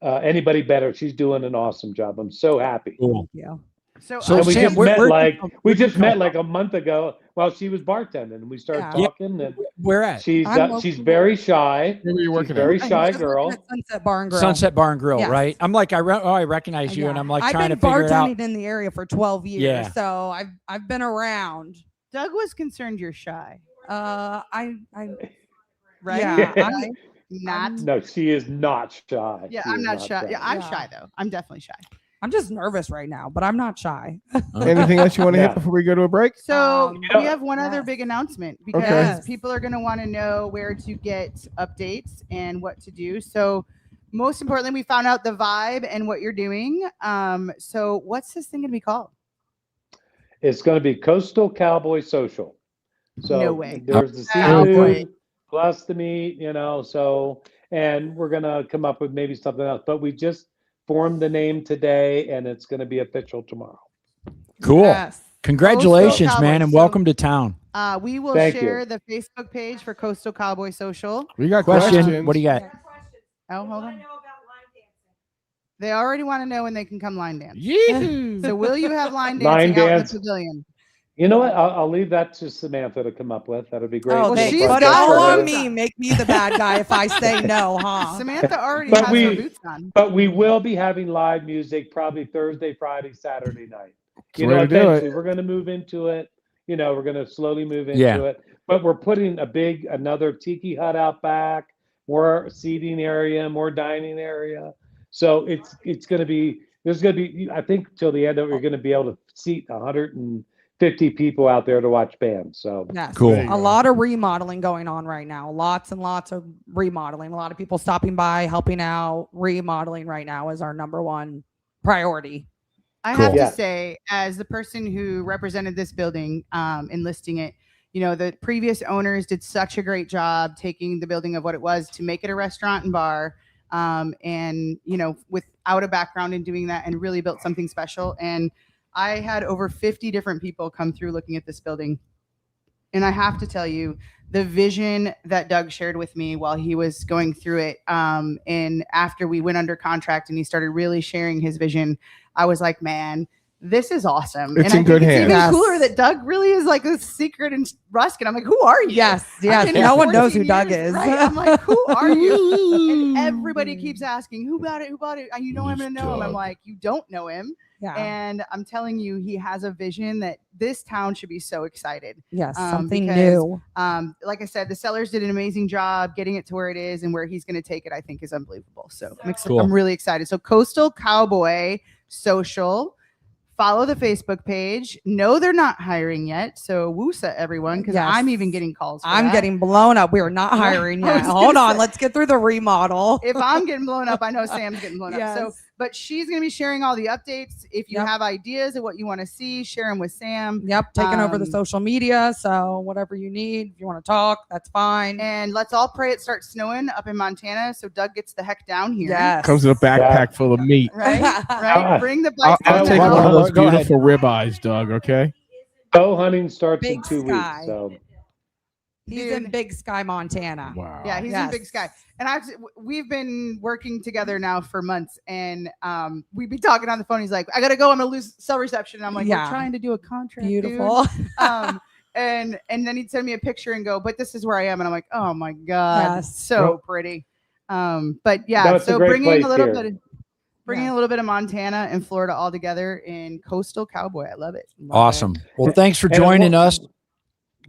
anybody better. She's doing an awesome job. I'm so happy. Cool. Yeah. So we just met like a month ago while she was bartending, and we started talking. And where at? She's very shy. Where were you working? Very shy girl. Sunset Bar and Grill. Sunset Bar and Grill, Yes. right? I'm like, I recognize you, and I'm like trying to figure it out. I've been bartending in the area for 12 years, Yeah. so I've been around. Doug was concerned you're shy. Right? Yeah. I'm Not. No, she is not shy. Yeah, She I'm is not shy. Yeah, I'm Yeah. shy though. I'm definitely shy. I'm just nervous right now, but I'm not shy. Anything else you want to hit before we go to a break? So Um, we have one other big announcement because Yes. people are going to want to know where to get updates and what to do. So most importantly, we found out the vibe and what you're doing. So what's this thing going to be called? It's going to be Coastal Cowboy Social. So No way. there's the Cowboy. seafood plus the meat, so, and we're going to come up with maybe something else, but we just formed the name today, and it's going to be official tomorrow. Cool. Yes. Congratulations, Coastal man, and Cowboys. welcome to town. We will Thank share you. the Facebook page for Coastal Cowboy Social. We got Question. questions. What do you got? Oh, hold on. They already want to know when they can come line dance. Yee-hoo. So will you have line Line dancing out dance. in the pavilion? You know what? I'll leave that to Samantha to come up with. That'd be great. Oh, she's put it got all her on me. Make me the bad guy if I say no, huh? Samantha already But has her boots on. But we will be having live music probably Thursday, Friday, Saturday night. That's the way to do it. Eventually we're going to move into it. We're going to slowly move into Yeah. it. But we're putting another tiki hut out back, more seating area, more dining area. So it's going to be, there's going to be, I think till the end of it, we're going to be able to seat 150 people out there to watch bands. So Yes. Cool. There you A go. lot of remodeling going on right now. Lots and lots of remodeling. A lot of people stopping by, helping out. Remodeling right now is our number one priority. I Cool. have Yeah. to say, as the person who represented this building in listing it, the previous owners did such a great job taking the building of what it was to make it a restaurant and bar. And without a background in doing that, and really built something special. And I had over 50 different people come through looking at this building. And I have to tell you, the vision that Doug shared with me while he was going through it, and after we went under contract and he started really sharing his vision, I was like, man, this is awesome. It's and in good it's hands. even cooler that Doug really is like a secret in Ruskin. I'm like, who are you? Yes. No one knows who Doug is. Right? I'm like, who are you? And everybody keeps asking, who bought it? Who bought it? You know I'm going to know him. I'm like, you don't know him. Yeah. And I'm telling you, he has a vision that this town should be so excited. Yes, something because, new. Like I said, the sellers did an amazing job getting it to where it is, and where he's going to take it, I think, is unbelievable. So I'm really excited. So Coastal Cowboy Social. Follow the Facebook page. No, they're not hiring yet. So woosa everyone, because I'm even getting calls. I'm getting blown up. We are not hiring yet. Hold on. Let's get through the remodel. If I'm getting blown up, I know Sam's getting blown up. So, but she's going to be sharing all the updates. If you have ideas of what you want to see, share them with Sam. Yep. Taking over the social media. So whatever you need, if you want to talk, that's fine. And let's all pray it starts snowing up in Montana. So Doug gets the heck down here. Yes. Comes in a backpack full of meat. Right. Bring the bike. I'll take one of those beautiful ribeyes, Doug. Okay. Bow hunting starts Big in 2 Sky. weeks. So He's in Big Sky, Montana. Wow. Yeah, he's in Big Sky. And we've been working together now for months, and we'd be talking on the phone. He's like, I gotta go, I'm gonna lose cell reception. And I'm like, we're trying to do a contract. Beautiful. Dude. And then he'd send me a picture and go, but this is where I am. And I'm like, oh my God, so pretty. But yeah, so bringing a little bit of Montana and Florida all together in Coastal Cowboy. I love it. Awesome. Well, thanks for joining us.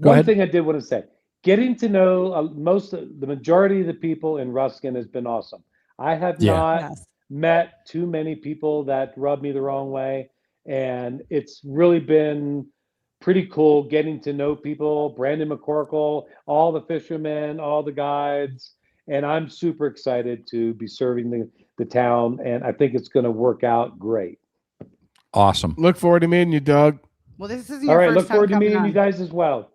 Go ahead. One thing I did want to say, getting to know the majority of the people in Ruskin has been awesome. I have not met too many people that rub me the wrong way. And it's really been pretty cool getting to know people, Brandon McCorkle, all the fishermen, all the guides. And I'm super excited to be serving the town. And I think it's going to work out great. Awesome. Look forward to meeting you, Doug. Well, this is all right. Look forward to meeting you guys as well.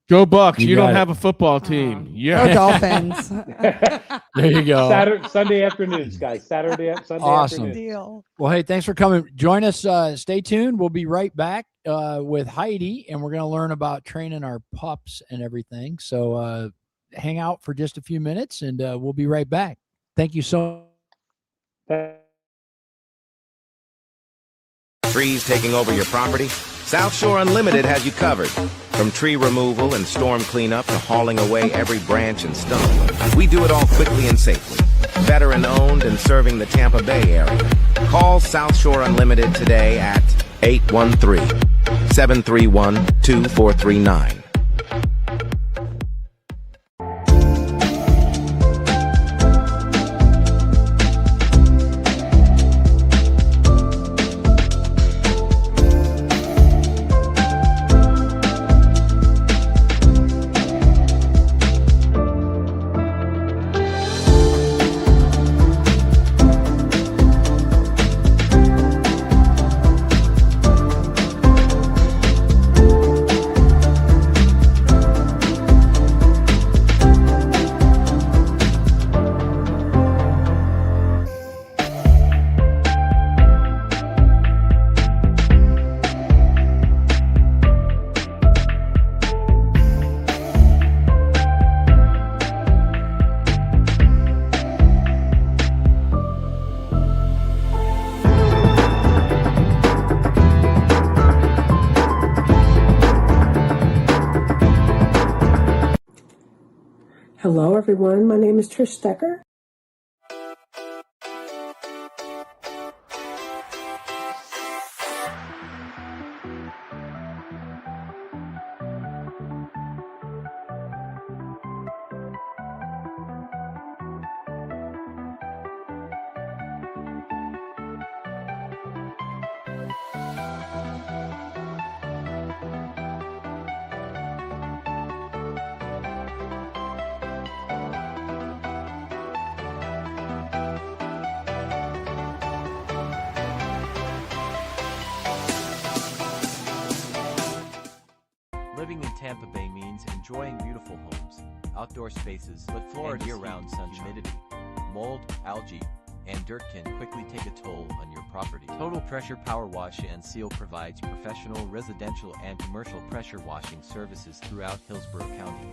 Go Bucks. You don't have a football team. Go Dolphins. There you go. Sunday afternoons, guys. Sunday awesome. afternoon. Well, hey, thanks for coming. Join us. Stay tuned. We'll be right back with Heidi, and we're going to learn about training our pups and everything. So hang out for just a few minutes, and we'll be right back. Thank you so much. Trees taking over your property? South Shore Unlimited has you covered. From tree removal and storm cleanup to hauling away every branch and stump, we do it all quickly and safely. Veteran owned and serving the Tampa Bay area. Call South Shore Unlimited today at 813-731-2439. Hello, everyone. My name is Trish Stecker. Living in Tampa Bay means enjoying beautiful homes, outdoor spaces, but Florida's year-round sunshine, humidity, mold, algae, and dirt can quickly take a toll on your property. Total Pressure Power Wash and Seal provides professional residential and commercial pressure washing services throughout Hillsborough County.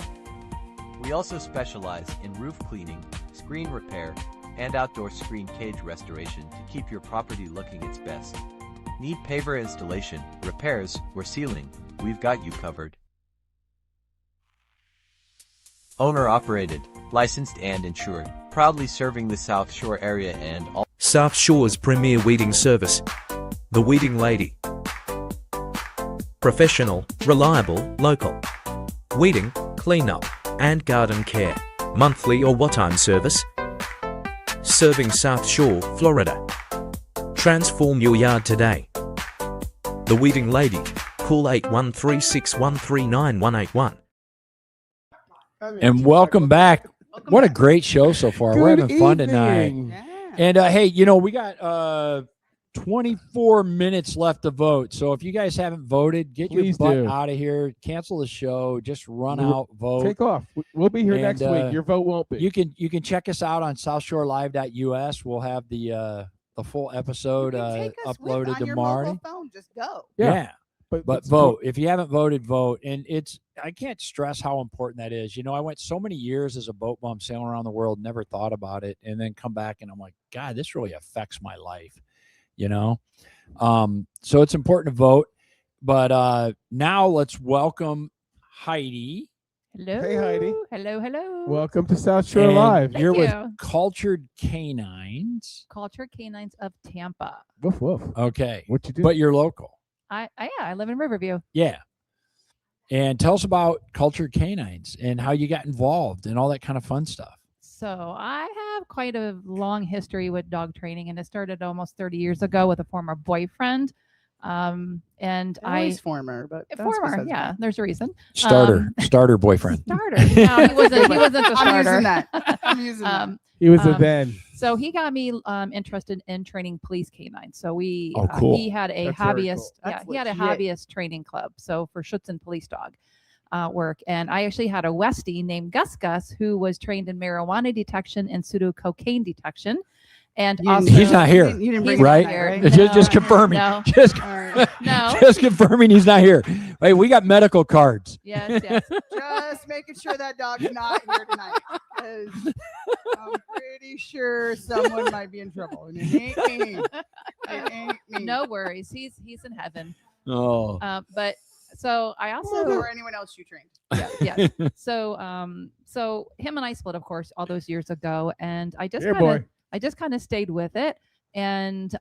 We also specialize in roof cleaning, screen repair, and outdoor screen cage restoration to keep your property looking its best. Need paver installation, repairs, or sealing? We've got you covered. Owner operated, licensed and insured, proudly serving the South Shore area and all South Shore's premier weeding service, The Weeding Lady. Professional, reliable, local. Weeding, cleanup, and garden care. Monthly or what-time service. Serving South Shore, Florida. Transform your yard today. The Weeding Lady. Call 8136139181. And welcome back. What a great show so far. We're having fun tonight. And hey, you know, we got 24 minutes left to vote. So if you guys haven't voted, get your butt out of here. Cancel the show. Just run out, vote. Take off. We'll be here next week. Your vote won't be. You can check us out on southshorelive.us. We'll have the full episode uploaded tomorrow. Just go. Yeah. But vote. If you haven't voted, vote. And I can't stress how important that is. You know, I went so many years as a boat bum sailing around the world, never thought about it, and then come back and I'm like, God, this really affects my life. You know, so it's important to vote. But now let's welcome Heidi. Hello. Hey, Heidi. Hello. Welcome to South Shore Live. Thank You're you. with Cultured Canines. Cultured Canines of Tampa. Woof woof. Okay. What you do? But you're local. I live in Riverview. Yeah. And tell us about Cultured Canines and how you got involved and all that kind of fun stuff. So I have quite a long history with dog training, and it started almost 30 years ago with a former boyfriend. And Always former, but that's former, besides the yeah. point. There's a reason. Starter boyfriend. Starter. No, he wasn't the starter. I'm using that. I'm using that. He was a then. So he got me interested in training police canines. So cool. He had a That's very hobbyist. cool. Yeah, That's he had a legit. hobbyist training club. So for Schutzen police dog work, and I actually had a Westie named Gus who was trained in marijuana detection and pseudo cocaine detection. And also, He's not here, You didn't bring right? him back, right? Just confirming. No. Just, No. just confirming he's not here. Hey, we got medical cards. Yes. Just making sure that dog's not here tonight. 'Cause I'm pretty sure someone might be in trouble. And it ain't me. It ain't me. No worries. He's in heaven. Oh. But so I also Or anyone else you trained. yeah. So him and I split, of course, all those years ago, and I just kind of stayed with it. And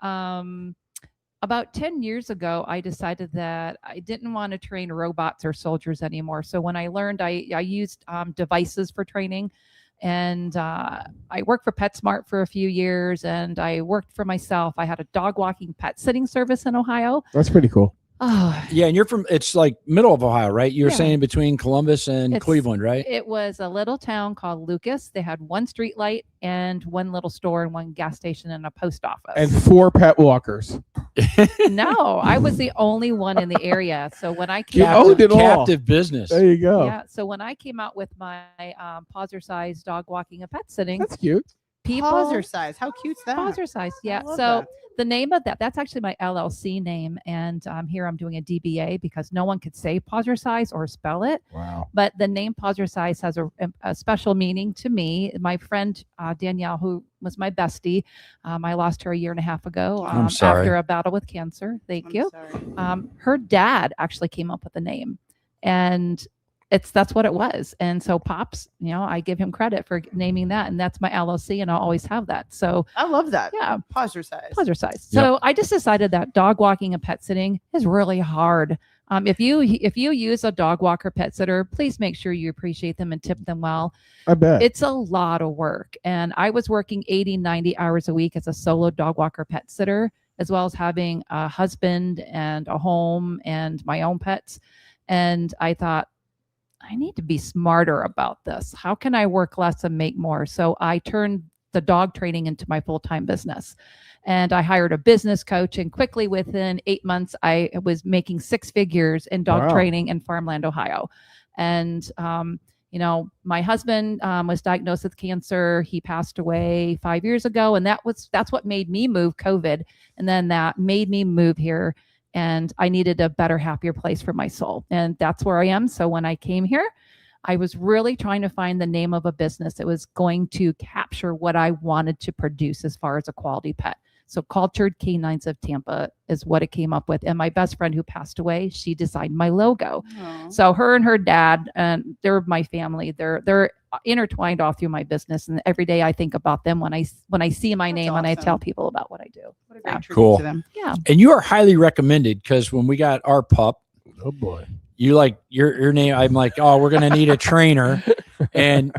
about 10 years ago, I decided that I didn't want to train robots or soldiers anymore. So when I learned, I used devices for training. And I worked for PetSmart for a few years, and I worked for myself. I had a dog walking pet sitting service in Ohio. That's pretty cool. Oh, Yeah, and you're from, it's like middle of Ohio, right? You were Yeah. saying between Columbus and It's- Cleveland, right? It was a little town called Lucas. They had one street light and one little store and one gas station and a post office. And 4 pet walkers. No, I was the only one in the area. So when I You came owned it all. Captive business. There you go. yeah, so when I came out with my pauser-sized dog walking and pet sitting, That's cute. people Pauser size. How cute's that? pauser size. Yeah. love So that. the name of that's actually my LLC name, and here I'm doing a DBA because no one could say pauser size or spell it. Wow. But the name pauser size has a special meaning to me. My friend Danielle, who was my bestie, I lost her a year and a half ago I'm sorry. after a battle with cancer. Thank I'm you. sorry. Her dad actually came up with the name, and that's what it was. And so Pops, I give him credit for naming that, and that's my LLC, and I'll always have that. So I love that. yeah, Pauser size. pleasure size. So I just decided that dog walking and pet sitting is really hard. If you use a dog walker pet sitter, please make sure you appreciate them and tip them well. I bet. It's a lot of work. And I was working 80, 90 hours a week as a solo dog walker pet sitter, as well as having a husband and a home and my own pets. And I thought, I need to be smarter about this. How can I work less and make more? So I turned the dog training into my full-time business. And I hired a business coach, and quickly within 8 months, I was making 6 figures in dog Wow. training in Farmland, Ohio. And, my husband was diagnosed with cancer. He passed away 5 years ago. And that's what made me move, COVID. And then that made me move here. And I needed a better, happier place for my soul. And that's where I am. So when I came here, I was really trying to find the name of a business that was going to capture what I wanted to produce as far as a quality pet. So Cultured Canines of Tampa is what it came up with. And my best friend who passed away, she designed my logo. Aww. So her and her dad, and they're my family. They're intertwined all through my business. And every day I think about them when I see my name and I tell people about what I do. What a great tribute Cool. to them. Yeah. And you are highly recommended because when we got our pup, oh boy, you like your name. I'm like, oh, we're gonna need a trainer, and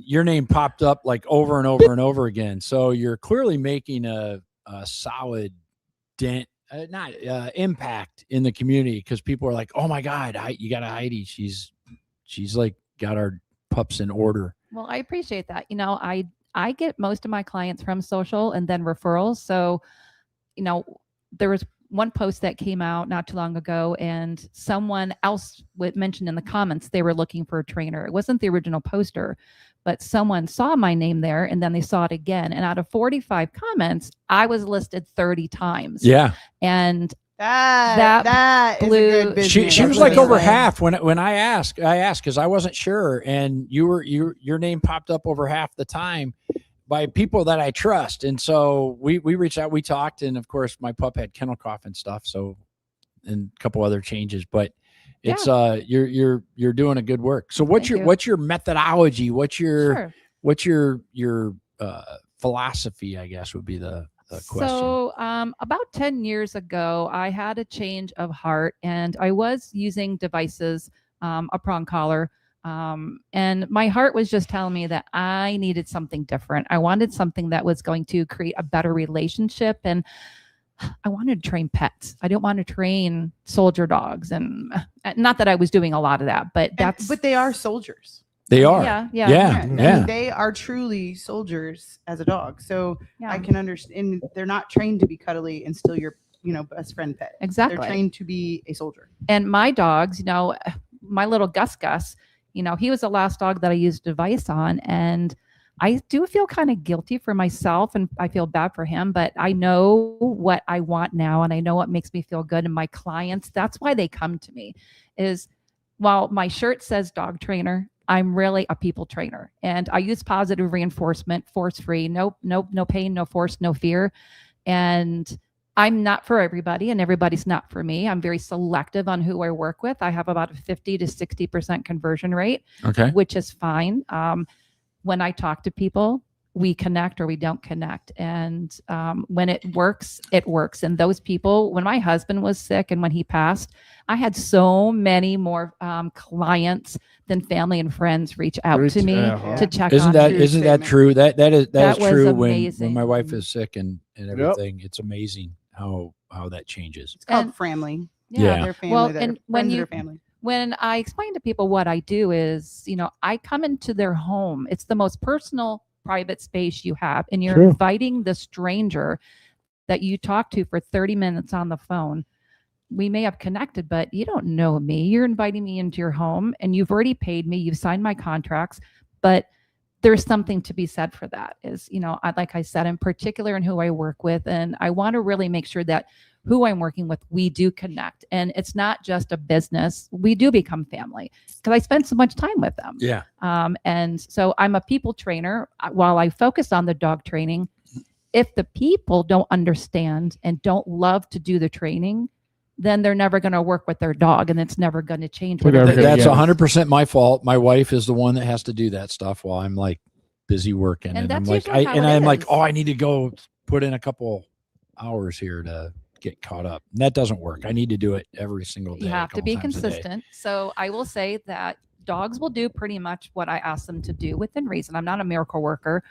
your name popped up like over and over and over again. So you're clearly making a solid dent, impact in the community because people are like, oh my God, you got a Heidi. She's like got our pups in order. Well, I appreciate that. I get most of my clients from social and then referrals. So, there was one post that came out not too long ago, and someone else mentioned in the comments they were looking for a trainer. It wasn't the original poster, but someone saw my name there, and then they saw it again. And out of 45 comments, I was listed 30 times. Yeah. And that blew, is a good business. She was like over half when I asked because I wasn't sure, and your name popped up over half the time by people that I trust. And so we reached out, we talked, and of course my pup had kennel cough and stuff. So, and a couple other changes, but it's, you're doing a good work. So what's your methodology? What's your philosophy, I guess would be the question. So about 10 years ago, I had a change of heart, and I was using devices, a prong collar, and my heart was just telling me that I needed something different. I wanted something that was going to create a better relationship, and I wanted to train pets. I didn't want to train soldier dogs, and not that I was doing a lot of that, but but they are soldiers. They are. Yeah. I mean, they are truly soldiers as a dog. So I can understand. They're not trained to be cuddly and still your, best friend pet. Exactly. They're trained to be a soldier. And my dogs, my little Gus, he was the last dog that I used a device on, and I do feel kind of guilty for myself, and I feel bad for him, but I know what I want now, and I know what makes me feel good. And my clients, that's why they come to me, is while my shirt says dog trainer, I'm really a people trainer, and I use positive reinforcement, force-free, no pain, no force, no fear. And I'm not for everybody, and everybody's not for me. I'm very selective on who I work with. I have about a 50 to 60% conversion rate, which is fine. When I talk to people, we connect or we don't connect. And when it works, it works. And those people, when my husband was sick and when he passed, I had so many more clients than family and friends reach out to me to check isn't on. Isn't that true? That is true when my wife is sick and everything. It's amazing how that changes. It's called family. Yeah. They're family. Well, They're and friends of their family. When I explain to people what I do is, I come into their home. It's the most personal, private space you have, and you're inviting the stranger that you talk to for 30 minutes on the phone. We may have connected, but you don't know me. You're inviting me into your home, and you've already paid me. You've signed my contracts, but there's something to be said for that. Is, like I said, I'm particular in who I work with, and I want to really make sure that who I'm working with, we do connect. And it's not just a business. We do become family because I spend so much time with them. Yeah. And so I'm a people trainer. While I focus on the dog training, if the people don't understand and don't love to do the training, then they're never going to work with their dog, and it's never going to change. That's 100% my fault. My wife is the one that has to do that stuff while I'm like busy working. And I'm like, I need to go put in a couple hours here to get caught up. And that doesn't work. I need to do it every single day. You have to be consistent. So I will say that dogs will do pretty much what I ask them to do within reason. I'm not a miracle worker,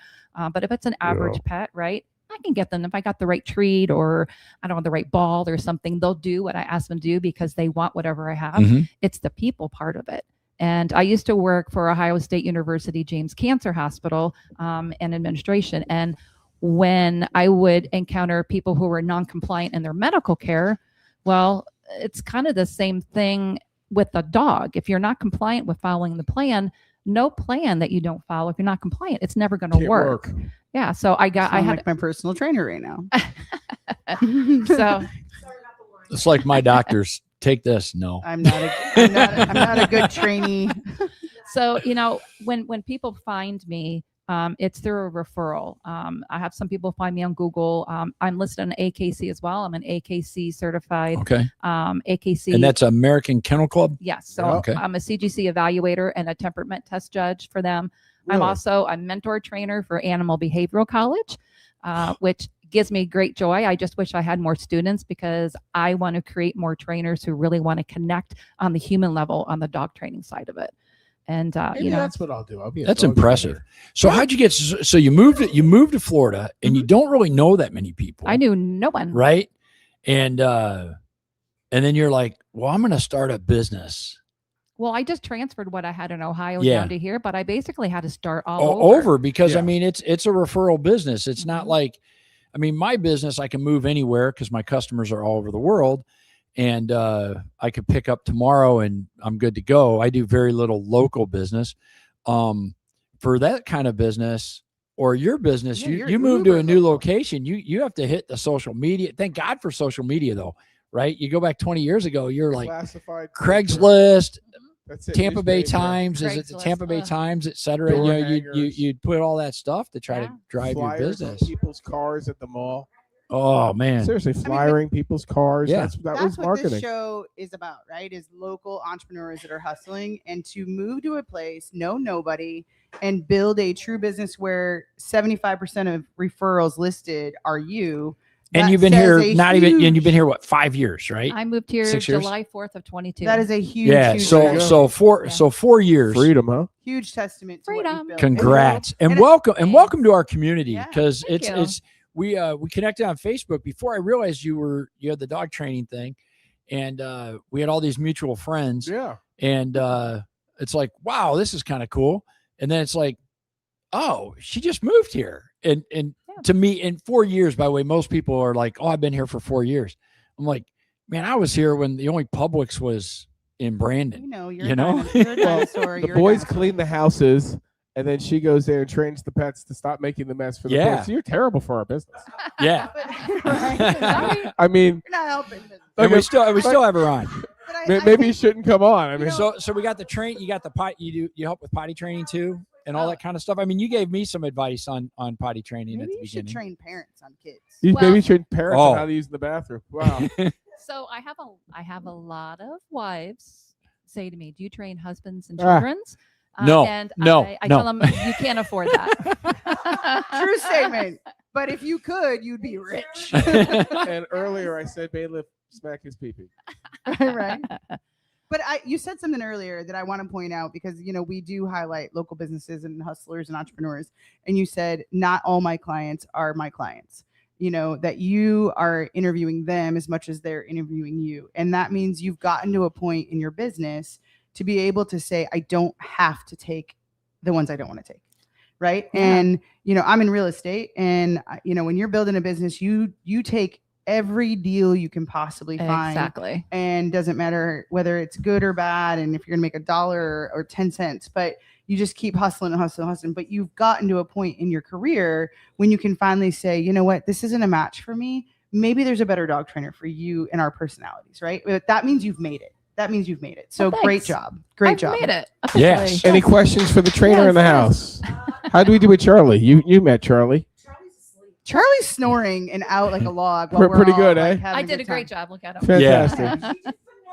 but if it's an average pet, right, I can get them. If I got the right treat or I don't know, the right ball or something, they'll do what I ask them to do because they want whatever I have. Mm-hmm. It's the people part of it. And I used to work for Ohio State University James Cancer Hospital and administration. And when I would encounter people who were non-compliant in their medical care, well, it's kind of the same thing with a dog. If you're not compliant with following the plan, no plan that you don't follow, if you're not compliant, it's never going to work. Yeah. So I had like my personal trainer right now. So it's like my doctors. Take this. No, I'm not a good trainee. So, when people find me, it's through a referral. I have some people find me on Google. I'm listed on AKC as well. I'm an AKC certified. Okay. AKC. And that's American Kennel Club? Yes. So I'm a CGC evaluator and a temperament test judge for them. Really? I'm also a mentor trainer for Animal Behavioral College, which gives me great joy. I just wish I had more students because I want to create more trainers who really want to connect on the human level on the dog training side of it. And maybe that's what I'll do. That's impressive. Trainer. So how'd you get? So you moved to Florida, and you don't really know that many people. I knew no one. Right, and then you're like, well, I'm going to start a business. Well, I just transferred what I had in Ohio down to here, but I basically had to start all over because I mean it's a referral business. It's not like, I mean, my business I can move anywhere because my customers are all over the world. And I could pick up tomorrow and I'm good to go. I do very little local business. For that kind of business or your business, you move to a new location, you have to hit the social media. Thank God for social media though, right? You go back 20 years ago, you're like Craigslist, Tampa Bay Times, is it the Tampa Bay Times, et cetera? You'd put all that stuff to try to drive your business. People's cars at the mall. Oh man! Seriously, flyering people's cars. Yeah, that was marketing. What this show is about, right? Is local entrepreneurs that are hustling and to move to a place, know nobody, and build a true business where 75% of referrals listed are you. And you've been here and you've been here what, 5 years, right? I moved here July 4th of 22. That is a huge. Yeah. Huge so 4 years. Freedom, huh? Huge testament. To freedom. Congrats and welcome to our community because it's. We connected on Facebook before I realized you had the dog training thing, and we had all these mutual friends. Yeah. And it's like, wow, this is kind of cool. And then it's like, oh, she just moved here. And to me, in 4 years, by the way, most people are like, oh, I've been here for 4 years. I'm like, man, I was here when the only Publix was in Brandon. You're a dinosaur. The boys clean the houses. And then she goes there and trains the pets to stop making the mess for the boys. So you're terrible for our business. Yeah. I mean, you're not helping. And we still have her on. Maybe you shouldn't come on. I mean, so we got the train. You got the pot. You help with potty training too, and all that kind of stuff. I mean, you gave me some advice on potty training at the beginning. You should train parents on kids. Maybe train parents on how to use the bathroom. Wow. So I have a lot of wives say to me, "Do you train husbands and children's?" No, and no, I tell them you can't afford that. True statement. But if you could, you'd be rich. And earlier I said bailiff smack his pee-pee. Right. But you said something earlier that I want to point out because we do highlight local businesses and hustlers and entrepreneurs. And you said not all my clients are my clients. That you are interviewing them as much as they're interviewing you. And that means you've gotten to a point in your business to be able to say, I don't have to take the ones I don't want to take. Right. Yeah. And, I'm in real estate and, when you're building a business, you take every deal you can possibly find. Exactly. And doesn't matter whether it's good or bad. And if you're going to make $1 or 10 cents, but you just keep hustling and hustling and hustling. But you've gotten to a point in your career when you can finally say, you know what, this isn't a match for me. Maybe there's a better dog trainer for you and our personalities. Right. But that means you've made it. So great job. Great job. Made it. Yes. Any questions for the trainer in the house? How do we do with Charlie? You met Charlie. Charlie's snoring and out like a log. We're pretty good, eh? I did a great job. Look at him. Fantastic.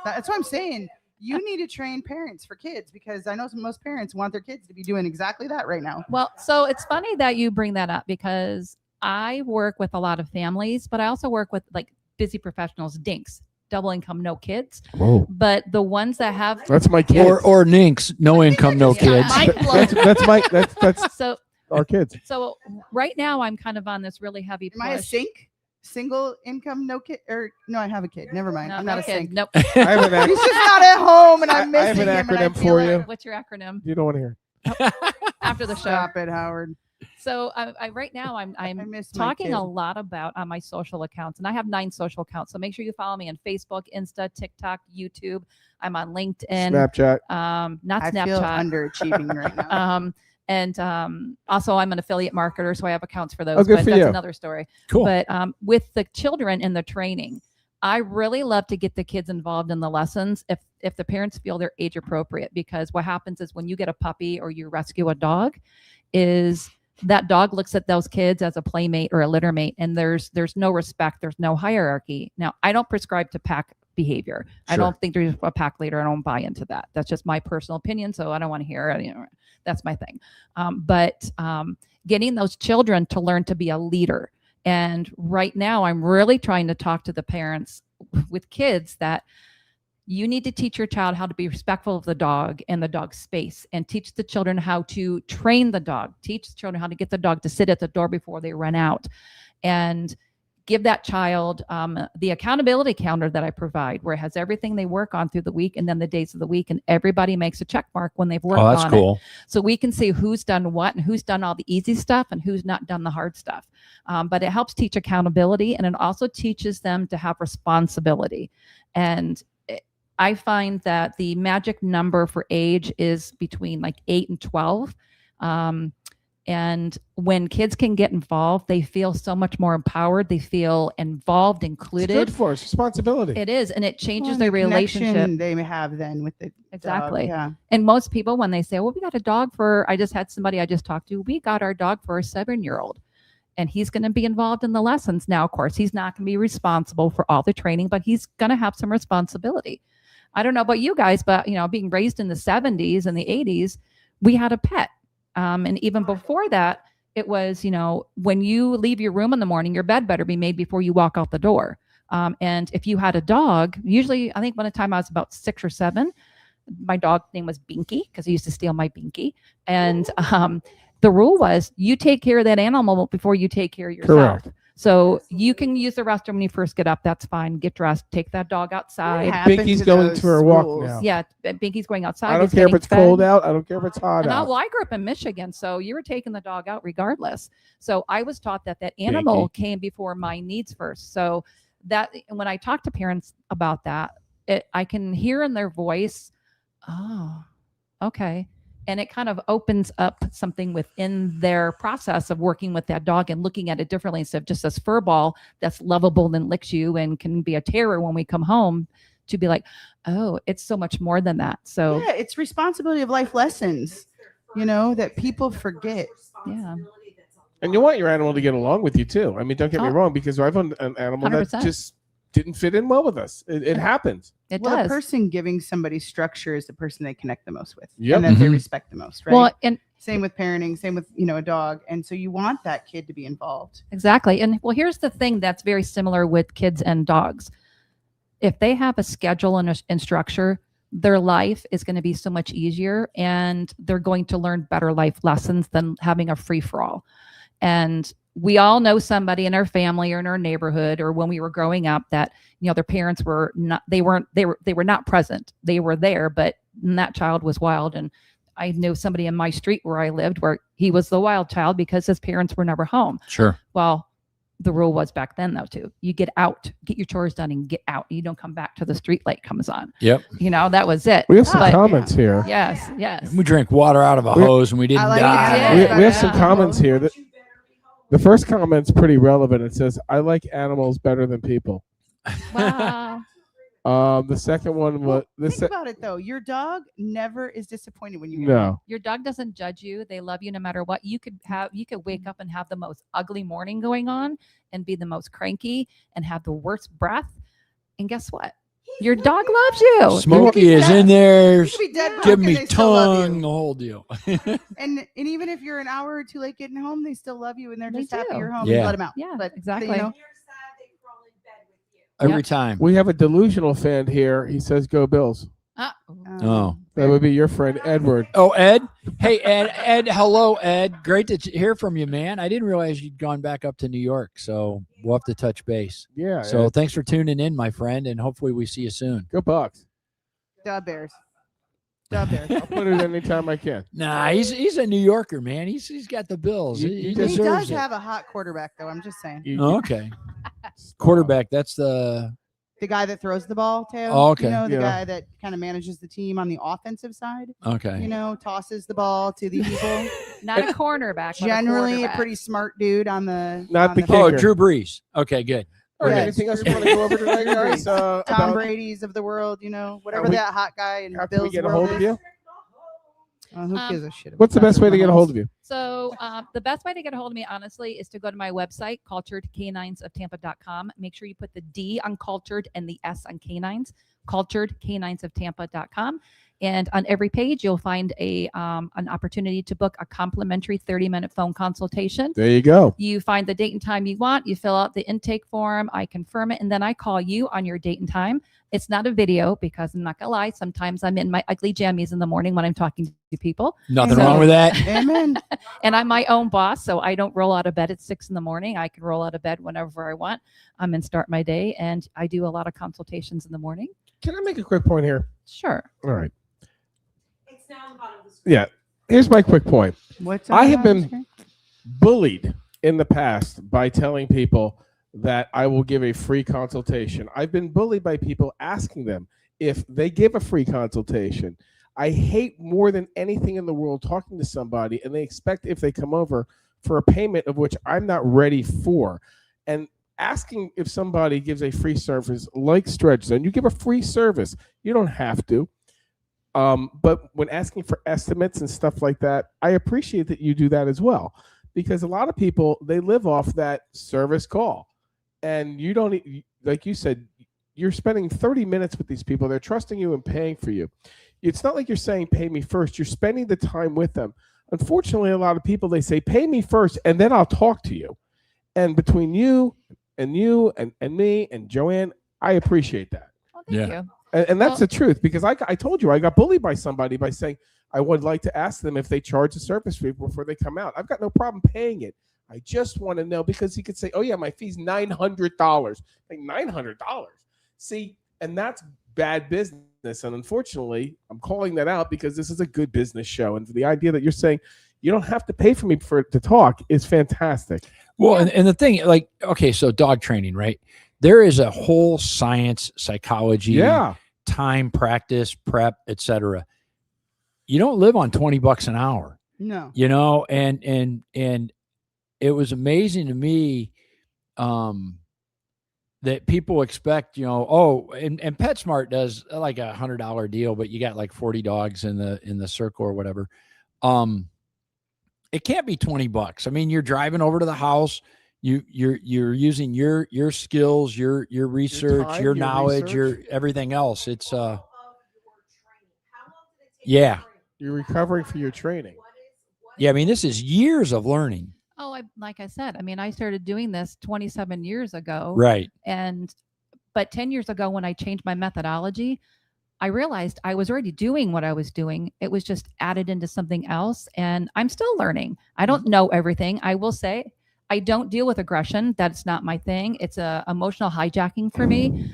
That's what I'm saying. You need to train parents for kids because I know most parents want their kids to be doing exactly that right now. Well, so it's funny that you bring that up because I work with a lot of families, but I also work with like busy professionals, dinks. Double income, no kids. Whoa. But the ones that have that's my kids. Or NINX, no income, no kids. That's so our kids. So right now I'm kind of on this really heavy push. Am I a sink? Single income, no kid, or no? I have a kid. Never mind. No, I'm not a sink. Nope. I have an He's just not at home, and I'm missing him. I have an acronym for you. What's your acronym? You don't want to hear. After the show. Stop it, Howard. So I right now I'm talking a lot about on my social accounts, and I have 9 social accounts. So make sure you follow me on Facebook, Insta, TikTok, YouTube. I'm on LinkedIn, Snapchat. Not Snapchat. I feel underachieving right now. And also I'm an affiliate marketer, so I have accounts for those. Oh, good but for that's you. another story. Cool. But with the children in the training, I really love to get the kids involved in the lessons if the parents feel they're age appropriate, because what happens is when you get a puppy or you rescue a dog is that dog looks at those kids as a playmate or a litter mate, and there's no respect, there's no hierarchy. Now, I don't prescribe to pack behavior. I don't think there's a pack leader. I don't buy into that. That's just my personal opinion, so I don't want to hear it. That's my thing. But getting those children to learn to be a leader. And right now, I'm really trying to talk to the parents with kids that you need to teach your child how to be respectful of the dog and the dog's space, and teach the children how to train the dog, teach the children how to get the dog to sit at the door before they run out, and give that child the accountability counter that I provide, where it has everything they work on through the week and then the days of the week, and everybody makes a check mark when they've worked on it. Oh, that's cool. So we can see who's done what and who's done all the easy stuff and who's not done the hard stuff. But it helps teach accountability, and it also teaches them to have responsibility. And I find that the magic number for age is between like 8 and 12. And when kids can get involved, they feel so much more empowered. They feel involved, included. It's good for us, responsibility. It is, and it changes their relationship. They have then with the exactly. dog. Yeah. And most people, when they say, "Well, we got a dog for," I just had somebody I just talked to. We got our dog for a 7-year-old, and he's going to be involved in the lessons. Now, of course, he's not going to be responsible for all the training, but he's going to have some responsibility. I don't know about you guys, but being raised in the 70s and the 80s, we had a pet. And even before that, it was, when you leave your room in the morning, your bed better be made before you walk out the door. And if you had a dog, usually, I think one time I was about 6 or 7, my dog's name was Binky because he used to steal my Binky. And the rule was you take care of that animal before you take care of yourself. Correct. So you can use the restroom when you first get up. That's fine. Get dressed. Take that dog outside. Binky's going for a walk now. Yeah, Binky's going outside. I don't care if it's cold out. I don't care if it's hot out. Well, I grew up in Michigan, so you were taking the dog out regardless. So I was taught that animal came before my needs first. So that when I talk to parents about that, I can hear in their voice, oh, okay. And it kind of opens up something within their process of working with that dog and looking at it differently instead of just this fur ball that's lovable and licks you and can be a terror when we come home, to be like, oh, it's so much more than that. So yeah, it's responsibility of life lessons, that people forget. Yeah. And you want your animal to get along with you too. I mean, don't get me wrong, because I've owned an animal 100%. That just didn't fit in well with us. It happens. It does. The person giving somebody structure is the person they connect the most with, and that they respect the most, right? Well, and same with parenting, same with a dog, and so you want that kid to be involved. Exactly. And well, here's the thing that's very similar with kids and dogs. If they have a schedule and structure, their life is going to be so much easier, and they're going to learn better life lessons than having a free for all. And we all know somebody in our family or in our neighborhood or when we were growing up that, their parents were not present. They were there, but that child was wild. And I knew somebody in my street where I lived where he was the wild child because his parents were never home. Sure. Well, the rule was back then though, too. You get out, get your chores done and get out. You don't come back till the street light comes on. Yep. That was it. We have some comments here. Yes. We drank water out of a hose and we didn't die. We have some comments here that. The first comment's pretty relevant. It says, "I like animals better than people." Wow. The second one was. Think about it though. Your dog never is disappointed when you. No. Your dog doesn't judge you. They love you no matter what. You could wake up and have the most ugly morning going on, and be the most cranky, and have the worst breath, and guess what? Your dog loves you. Smokey is in there. Give me they still love tongue, you. the whole deal. And even if you're an hour or two late getting home, they still love you and they're just happy you're home. Yeah. And let them out. Yeah, but exactly. Every time. We have a delusional fan here. He says, "Go Bills." Oh, that would be your friend Edward. Oh, Ed. Hey, Ed. Hello, Ed. Great to hear from you, man. I didn't realize you'd gone back up to New York, so we'll have to touch base. Yeah. So Ed. Thanks for tuning in, my friend, and hopefully we see you soon. Go Bucks. Dub Bears. Dub Bears. I'll put it anytime I can. Nah, he's a New Yorker, man. He's got the Bills. He does deserves it. have a hot quarterback, though. I'm just saying. Okay. Quarterback. That's the guy that throws the ball, Teo. Oh, okay. The guy that kind of manages the team on the offensive side. Okay. Tosses the ball to the people. Not a cornerback. Generally a pretty smart dude on the. Not the kicker. Oh, Drew Brees. Okay, good. All right, anything else you want to go over tonight, guys? Tom Brady's of the world, whatever that hot guy in How can Bill's we get a world hold of is. you? Who gives a shit? What's the best way to get a hold of you? So the best way to get a hold of me, honestly, is to go to my website, culturedcaninesoftampa.com. Make sure you put the D on cultured and the S on canines, culturedcaninesoftampa.com. And on every page, you'll find an opportunity to book a complimentary 30-minute phone consultation. There you go. You find the date and time you want. You fill out the intake form. I confirm it. And then I call you on your date and time. It's not a video because I'm not going to lie. Sometimes I'm in my ugly jammies in the morning when I'm talking to people. Nothing wrong with that. Amen. And I'm my own boss, so I don't roll out of bed at 6 a.m. I can roll out of bed whenever I want and start my day. And I do a lot of consultations in the morning. Can I make a quick point here? Sure. All right. It's now on the bottom of the screen. Yeah. Here's my quick point. I have been bullied in the past by telling people that I will give a free consultation. I've been bullied by people asking them if they give a free consultation. I hate more than anything in the world talking to somebody and they expect if they come over for a payment of which I'm not ready for. And asking if somebody gives a free service like Stretch Zone, you give a free service. You don't have to. But when asking for estimates and stuff like that, I appreciate that you do that as well. Because a lot of people, they live off that service call. And you don't, like you said, you're spending 30 minutes with these people. They're trusting you and paying for you. It's not like you're saying, pay me first. You're spending the time with them. Unfortunately, a lot of people, they say, pay me first, and then I'll talk to you. And between you and me and Joanne, I appreciate that. Well, thank you. And that's the truth, because I told you, I got bullied by somebody by saying, I would like to ask them if they charge a service fee before they come out. I've got no problem paying it. I just want to know, because he could say, oh, yeah, my fee's $900. Like $900. See, and that's bad business. And unfortunately, I'm calling that out because this is a good business show. And the idea that you're saying you don't have to pay for me to talk is fantastic. Well, and the thing, like, okay, so dog training, right? There is a whole science, psychology, time, practice, prep, etc. You don't live on $20 an hour. No. You know, and it was amazing to me that people expect, you know, and PetSmart does like $100 deal, but you got like 40 dogs in the circle or whatever. It can't be $20. I mean, you're driving over to the house, you're using your skills, your research, your knowledge, your everything else. It's yeah. You're recovering for your training. Yeah, I mean, this is years of learning. Oh, like I said, I mean, I started doing this 27 years ago. Right. But 10 years ago, when I changed my methodology, I realized I was already doing what I was doing. It was just added into something else. And I'm still learning. I don't know everything. I will say I don't deal with aggression. That's not my thing. It's a emotional hijacking for me.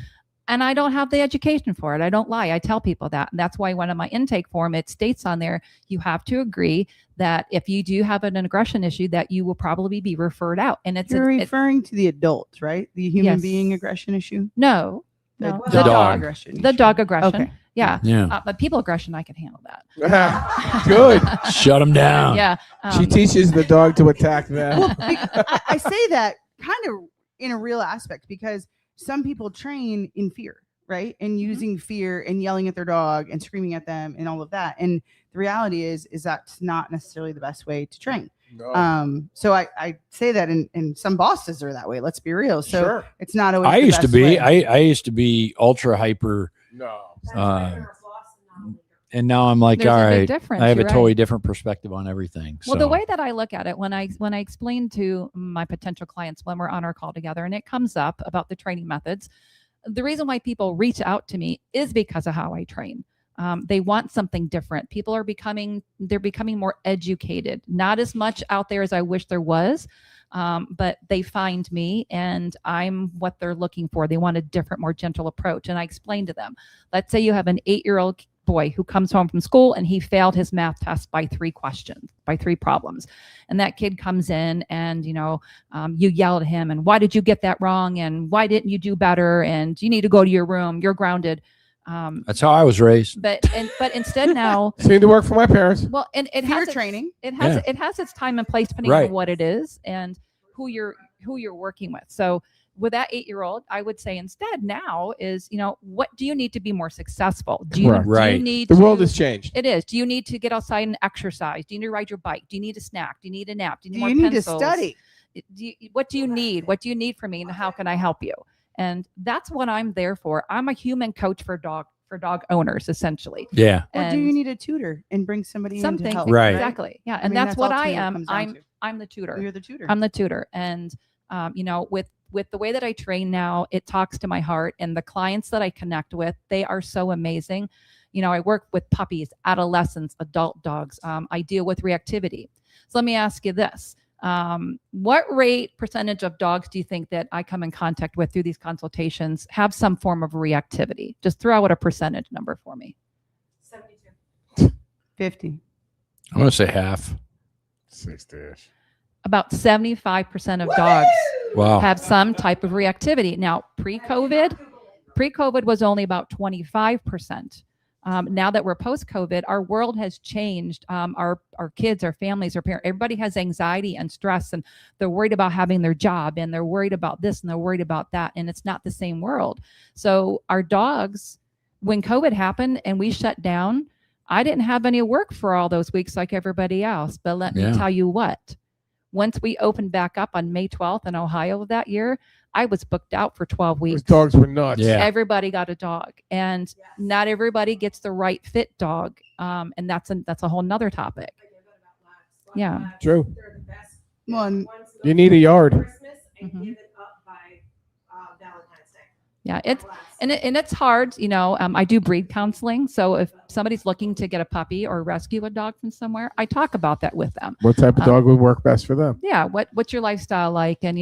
And I don't have the education for it. I don't lie. I tell people that. And that's why one of my intake form, it states on there, you have to agree that if you do have an aggression issue, that you will probably be referred out. And You're referring to the adults, right? The human being aggression issue? No. The dog aggression. The dog aggression. Okay. Yeah. But people aggression, I can handle that. Good. Shut them down. Yeah. She teaches the dog to attack them. Well, I say that kind of in a real aspect because some people train in fear, right? And using fear and yelling at their dog and screaming at them and all of that. And the reality is that's not necessarily the best way to train. No. So I say that and some bosses are that way. Let's be real. So it's not always. I used to be ultra hyper. No. And now I'm like, There's all a big right, difference, I have a you're totally right. different perspective on everything. Well, so. the way that I look at it, when I explain to my potential clients when we're on our call together, and it comes up about the training methods, the reason why people reach out to me is because of how I train. They want something different. People are becoming more educated, not as much out there as I wish there was. But they find me and I'm what they're looking for. They want a different, more gentle approach. And I explain to them, let's say you have an 8-year-old boy who comes home from school and he failed his math test by 3 problems. And that kid comes in and, you yell at him and why did you get that wrong? And why didn't you do better? And you need to go to your room. You're grounded. That's how I was raised. But instead now seemed to work for my parents. Well, and it Fear has training. It has its time and place depending Right. on what it is and who you're working with. So with that 8-year-old, I would say instead now is, what do you need to be more successful? Do you need the world has changed. It is. Do you need to get outside and exercise? Do you need to ride your bike? Do you need a snack? Do you need a nap? Do you need more pencils? To study? What do you need? What do you need from me? And how can I help you? And that's what I'm there for. I'm a human coach for dog owners, essentially. Yeah. Or do you need a tutor and bring somebody in to help? Right. Exactly. Yeah. And that's what I am. I'm the tutor. You're the tutor. I'm the tutor. And with the way that I train now, it talks to my heart, and the clients that I connect with, they are so amazing. I work with puppies, adolescents, adult dogs. I deal with reactivity. So let me ask you this. What percentage of dogs do you think that I come in contact with through these consultations have some form of reactivity? Just throw out a percentage number for me. 72. 50. I'm going to say half. 60-ish. About 75% of dogs have some type of reactivity. Now, pre-COVID was only about 25%. Now that we're post-COVID, our world has changed. Our kids, our families, our parents, everybody has anxiety and stress, and they're worried about having their job, and they're worried about this, and they're worried about that, and it's not the same world. So our dogs, when COVID happened and we shut down, I didn't have any work for all those weeks like everybody else. But let me tell you what, once we opened back up on May 12th in Ohio that year, I was booked out for 12 weeks. Those dogs were nuts. Yeah. Everybody got a dog, and not everybody gets the right fit dog. And that's a whole nother topic. Yeah. True. Well, you need a yard. Yeah, it's hard, I do breed counseling. So if somebody's looking to get a puppy or rescue a dog from somewhere, I talk about that with them. What type of dog would work best for them? Yeah, what's your lifestyle like, and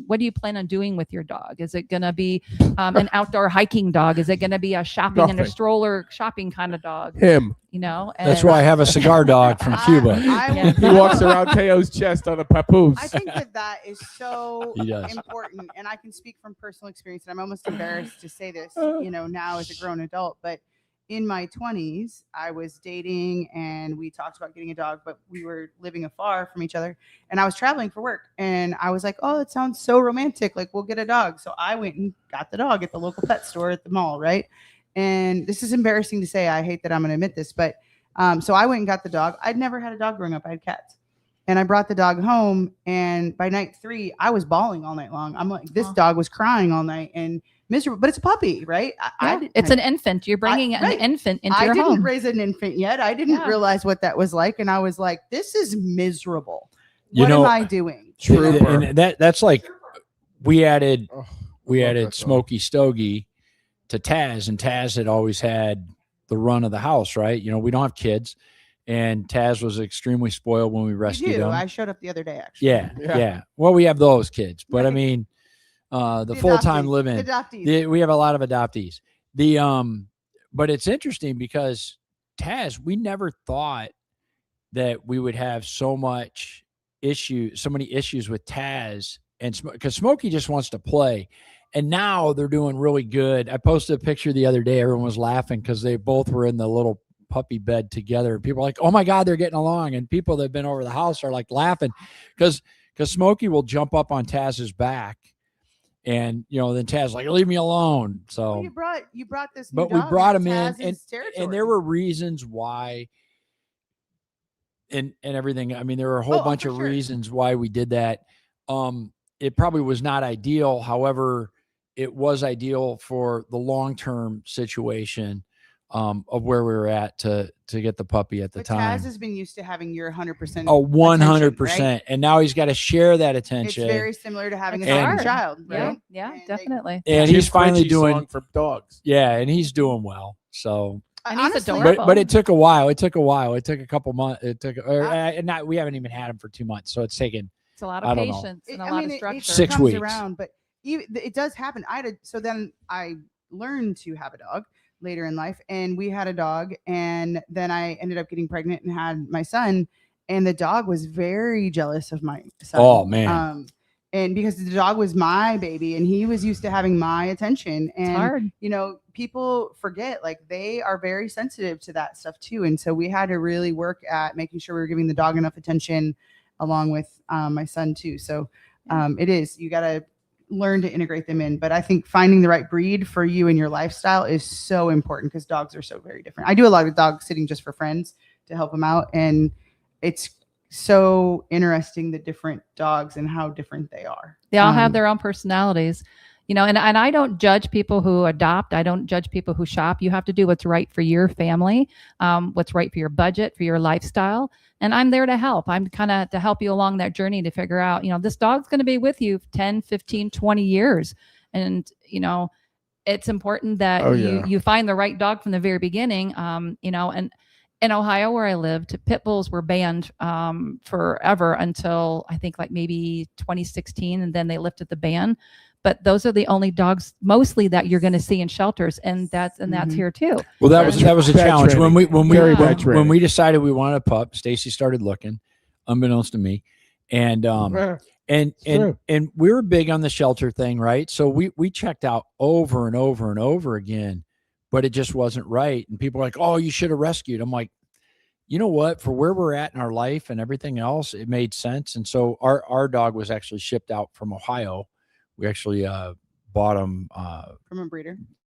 what do you plan on doing with your dog? Is it going to be an outdoor hiking dog? Is it going to be a shopping in a stroller shopping kind of dog? Him. That's why I have a cigar dog from Cuba. He walks around Teo's chest on a papoose. I think that is so important, and I can speak from personal experience, and I'm almost embarrassed to say this, now as a grown adult, but in my 20s, I was dating, and we talked about getting a dog, but we were living afar from each other, and I was traveling for work, and I was like, oh, it sounds so romantic, like we'll get a dog. So I went and got the dog at the local pet store at the mall, right? And this is embarrassing to say. I hate that I'm going to admit this, but so I went and got the dog. I'd never had a dog growing up. I had cats. And I brought the dog home, and by night 3, I was bawling all night long. I'm like, this dog was crying all night and miserable, but it's a puppy, right? It's an infant. You're bringing an infant into your home. I didn't raise an infant yet. I didn't realize what that was like. And I was like, this is miserable. What am I doing? And that's like, we added Smokey Stogie to Taz, and Taz had always had the run of the house, right? We don't have kids, and Taz was extremely spoiled when we rescued him. I showed up the other day, actually. Yeah. Well, we have those kids, but I mean, the full-time living, we have a lot of adoptees. But it's interesting because Taz, we never thought that we would have so many issues with Taz, and because Smokey just wants to play. And now they're doing really good. I posted a picture the other day. Everyone was laughing because they both were in the little puppy bed together. People are like, oh my God, they're getting along. And people that have been over the house are like laughing because Smokey will jump up on Taz's back. And, then Taz's like, leave me alone. So well, you brought this, but we brought him in, and there were reasons why, and everything. I mean, there were a whole bunch of reasons why we did that. It probably was not ideal. However, it was ideal for the long-term situation of where we were at to get the puppy at the time. Taz has been used to having your 100%. Oh, 100%. Right? And now he's got to share that attention. It's very similar to having a second child, right? Yeah, definitely. And he's finally doing for dogs. Yeah, and he's doing well. So and he's adorable. But it took a while. It took a couple months. We haven't even had him for 2 months. So it's taken. It's a lot of patience and a lot of structure. 6 weeks. Around, but it does happen. So then I learned to have a dog later in life, and we had a dog, and then I ended up getting pregnant and had my son, and the dog was very jealous of my son. Oh man. And because the dog was my baby and he was used to having my attention, and it's hard. People forget, like, they are very sensitive to that stuff too. And so we had to really work at making sure we were giving the dog enough attention along with my son too. So you got to learn to integrate them in. But I think finding the right breed for you and your lifestyle is so important because dogs are so very different. I do a lot of dog sitting just for friends to help them out, and it's so interesting, the different dogs and how different they are. They all have their own personalities, you know, and I don't judge people who adopt. I don't judge people who shop. You have to do what's right for your family, what's right for your budget, for your lifestyle. And I'm there to help. I'm kind of to help you along that journey to figure out, you know, this dog's going to be with you 10, 15, 20 years. And, you know, it's important that you find the right dog from the very beginning, you know, and in Ohio where I lived, pit bulls were banned forever until I think like maybe 2016. And then they lifted the ban. But those are the only dogs mostly that you're going to see in shelters, and that's here too. Well, that was a challenge when we decided we wanted a pup. Stacy started looking, unbeknownst to me, and we were big on the shelter thing, right? So we checked out over and over and over again, but it just wasn't right. And people were like, "Oh, you should have rescued." I'm like, you know what? For where we're at in our life and everything else, it made sense. And so our dog was actually shipped out from Ohio. We actually bought him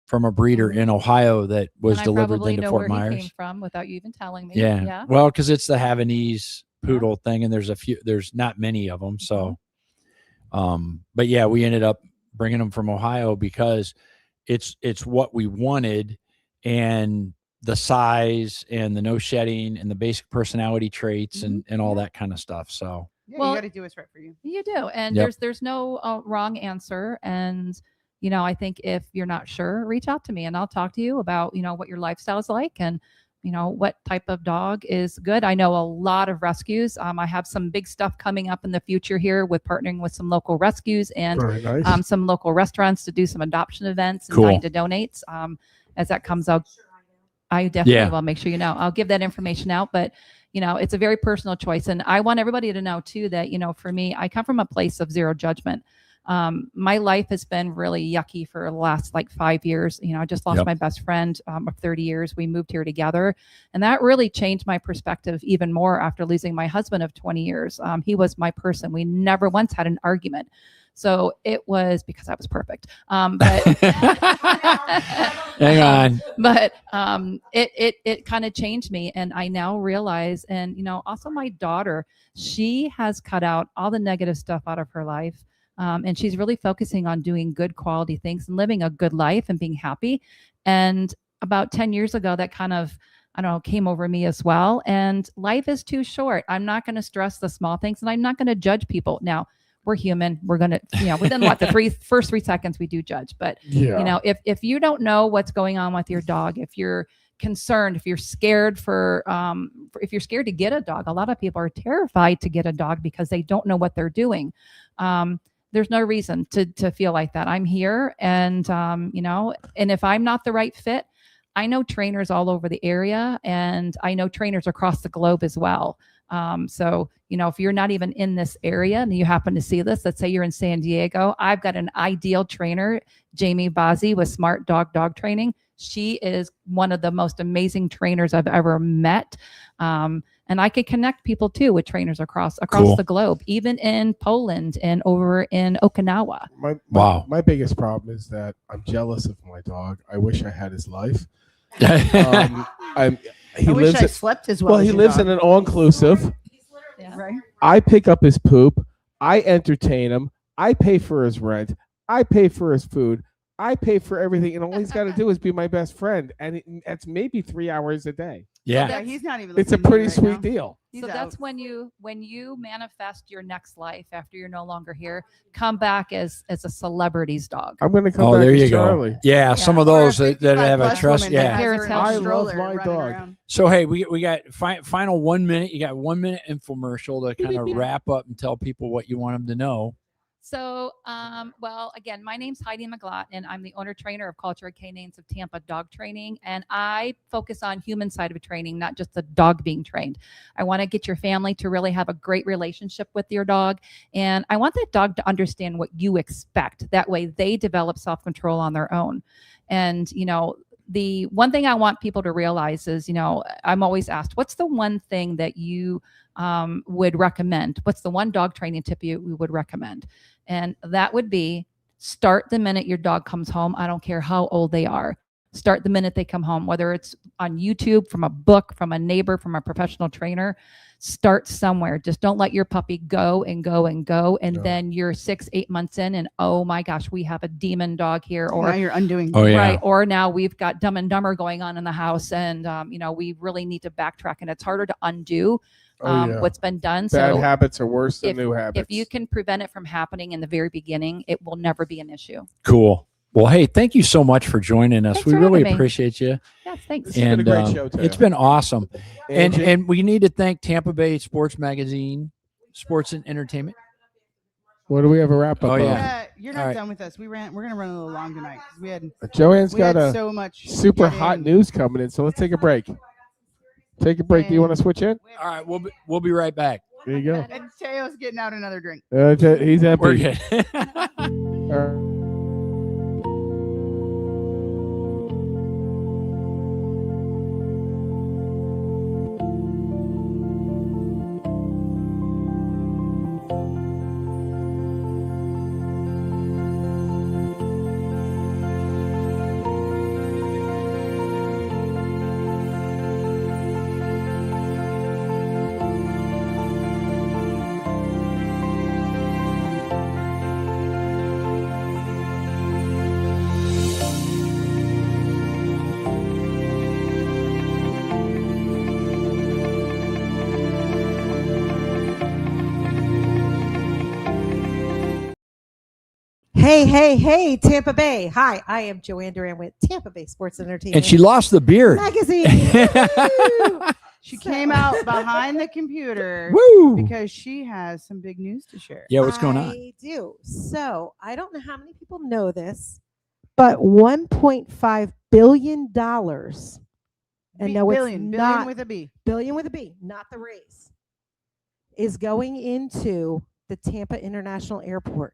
from a breeder in Ohio that was delivered into Fort Myers. He came from without you even telling me. Yeah. Well, because it's the Havanese poodle thing, and there's not many of them. So, but yeah, we ended up bringing them from Ohio because it's what we wanted, and the size and the no shedding and the basic personality traits and all that kind of stuff. So. Yeah, well, you got to do what's right for you. You do. And there's no wrong answer. And, you know, I think if you're not sure, reach out to me and I'll talk to you about, you know, what your lifestyle is like and, you know, what type of dog is good. I know a lot of rescues. I have some big stuff coming up in the future here with partnering with some local rescues and some local restaurants to do some adoption events and Dying to Donates. As that comes out, I definitely will make sure you know. I'll give that information out, but you know, it's a very personal choice. And I want everybody to know too, that, you know, for me, I come from a place of zero judgment. My life has been really yucky for the last like 5 years. You know, I just lost my best friend of 30 years. We moved here together, and that really changed my perspective even more after losing my husband of 20 years. He was my person. We never once had an argument. So it was because I was perfect. But hang on. But it kind of changed me, and I now realize, and you know, also my daughter, she has cut out all the negative stuff out of her life, and she's really focusing on doing good quality things and living a good life and being happy. And about 10 years ago, that kind of, I don't know, came over me as well. And life is too short. I'm not going to stress the small things, and I'm not going to judge people. Now, we're human. We're going to, you know, within what the first 3 seconds we do judge. But, you know, if you don't know what's going on with your dog, if you're concerned, if you're scared if you're scared to get a dog, a lot of people are terrified to get a dog because they don't know what they're doing. There's no reason to feel like that. I'm here, and, you know, and if I'm not the right fit, I know trainers all over the area, and I know trainers across the globe as well. So, you know, if you're not even in this area and you happen to see this, let's say you're in San Diego, I've got an ideal trainer, Jamie Bazzi with Smart Dog Training. She is one of the most amazing trainers I've ever met. And I can connect people too with trainers across the globe, even in Poland and over in Okinawa. My biggest problem is that I'm jealous of my dog. I wish I had his life. I wish I slept as well. Well, he lives in an all-inclusive. Right. I pick up his poop. I entertain him. I pay for his rent. I pay for his food. I pay for everything, and all he's got to do is be my best friend, and it's maybe 3 hours a day. Yeah, he's not even. It's a pretty sweet deal. So that's when you manifest your next life after you're no longer here. Come back as a celebrity's dog. I'm going to come back there you as Charlie. go. Yeah, some of those that have a trust. Yeah, I love my dog. So hey, we got final 1 minute. You got 1 minute infomercial to kind of wrap up and tell people what you want them to know. So, well, again, my name's Heidi McGlott, and I'm the owner trainer of Culture Canines of Tampa Dog Training. And I focus on human side of training, not just the dog being trained. I want to get your family to really have a great relationship with your dog. And I want that dog to understand what you expect. That way they develop self-control on their own. And, you know, the one thing I want people to realize is, you know, I'm always asked, what's the one thing that you would recommend? What's the one dog training tip you would recommend? And that would be Start the minute your dog comes home. I don't care how old they are. Start the minute they come home, whether it's on YouTube, from a book, from a neighbor, from a professional trainer. Start somewhere. Just don't let your puppy go and go and go. And then you're 6-8 months in and, oh my gosh, we have a demon dog here. Or now you're undoing. Right. Or now we've got Dumb and Dumber going on in the house. And, we really need to backtrack. And it's harder to undo what's been done. Bad habits are worse than new habits. If you can prevent it from happening in the very beginning, it will never be an issue. Cool. Well, hey, thank you so much for joining us. We really appreciate you. Yes, thanks. This has been a great show today. It's been awesome. Angie? And we need to thank Tampa Bay Sports Magazine, Sports and Entertainment. What do we have a wrap up? Oh, yeah. You're not done with us. We're gonna run a little long tonight. We had Joanne's we got had a so much super hot news coming in, so let's take a break. Take a break. Do you want to switch in? All right, we'll be right back. There you go. And Teo's getting out another drink. He's empty. We're good. All right. Hey, Tampa Bay. Hi, I am Joanne Duran with Tampa Bay Sports Entertainment. And she lost the beard. Magazine. She came out behind the computer because she has some big news to share. Yeah, what's going on? I do. So I don't know how many people know this, but $1.5 billion. And no, billion, it's not billion with a B. Billion with a B, not the race, is going into the Tampa International Airport.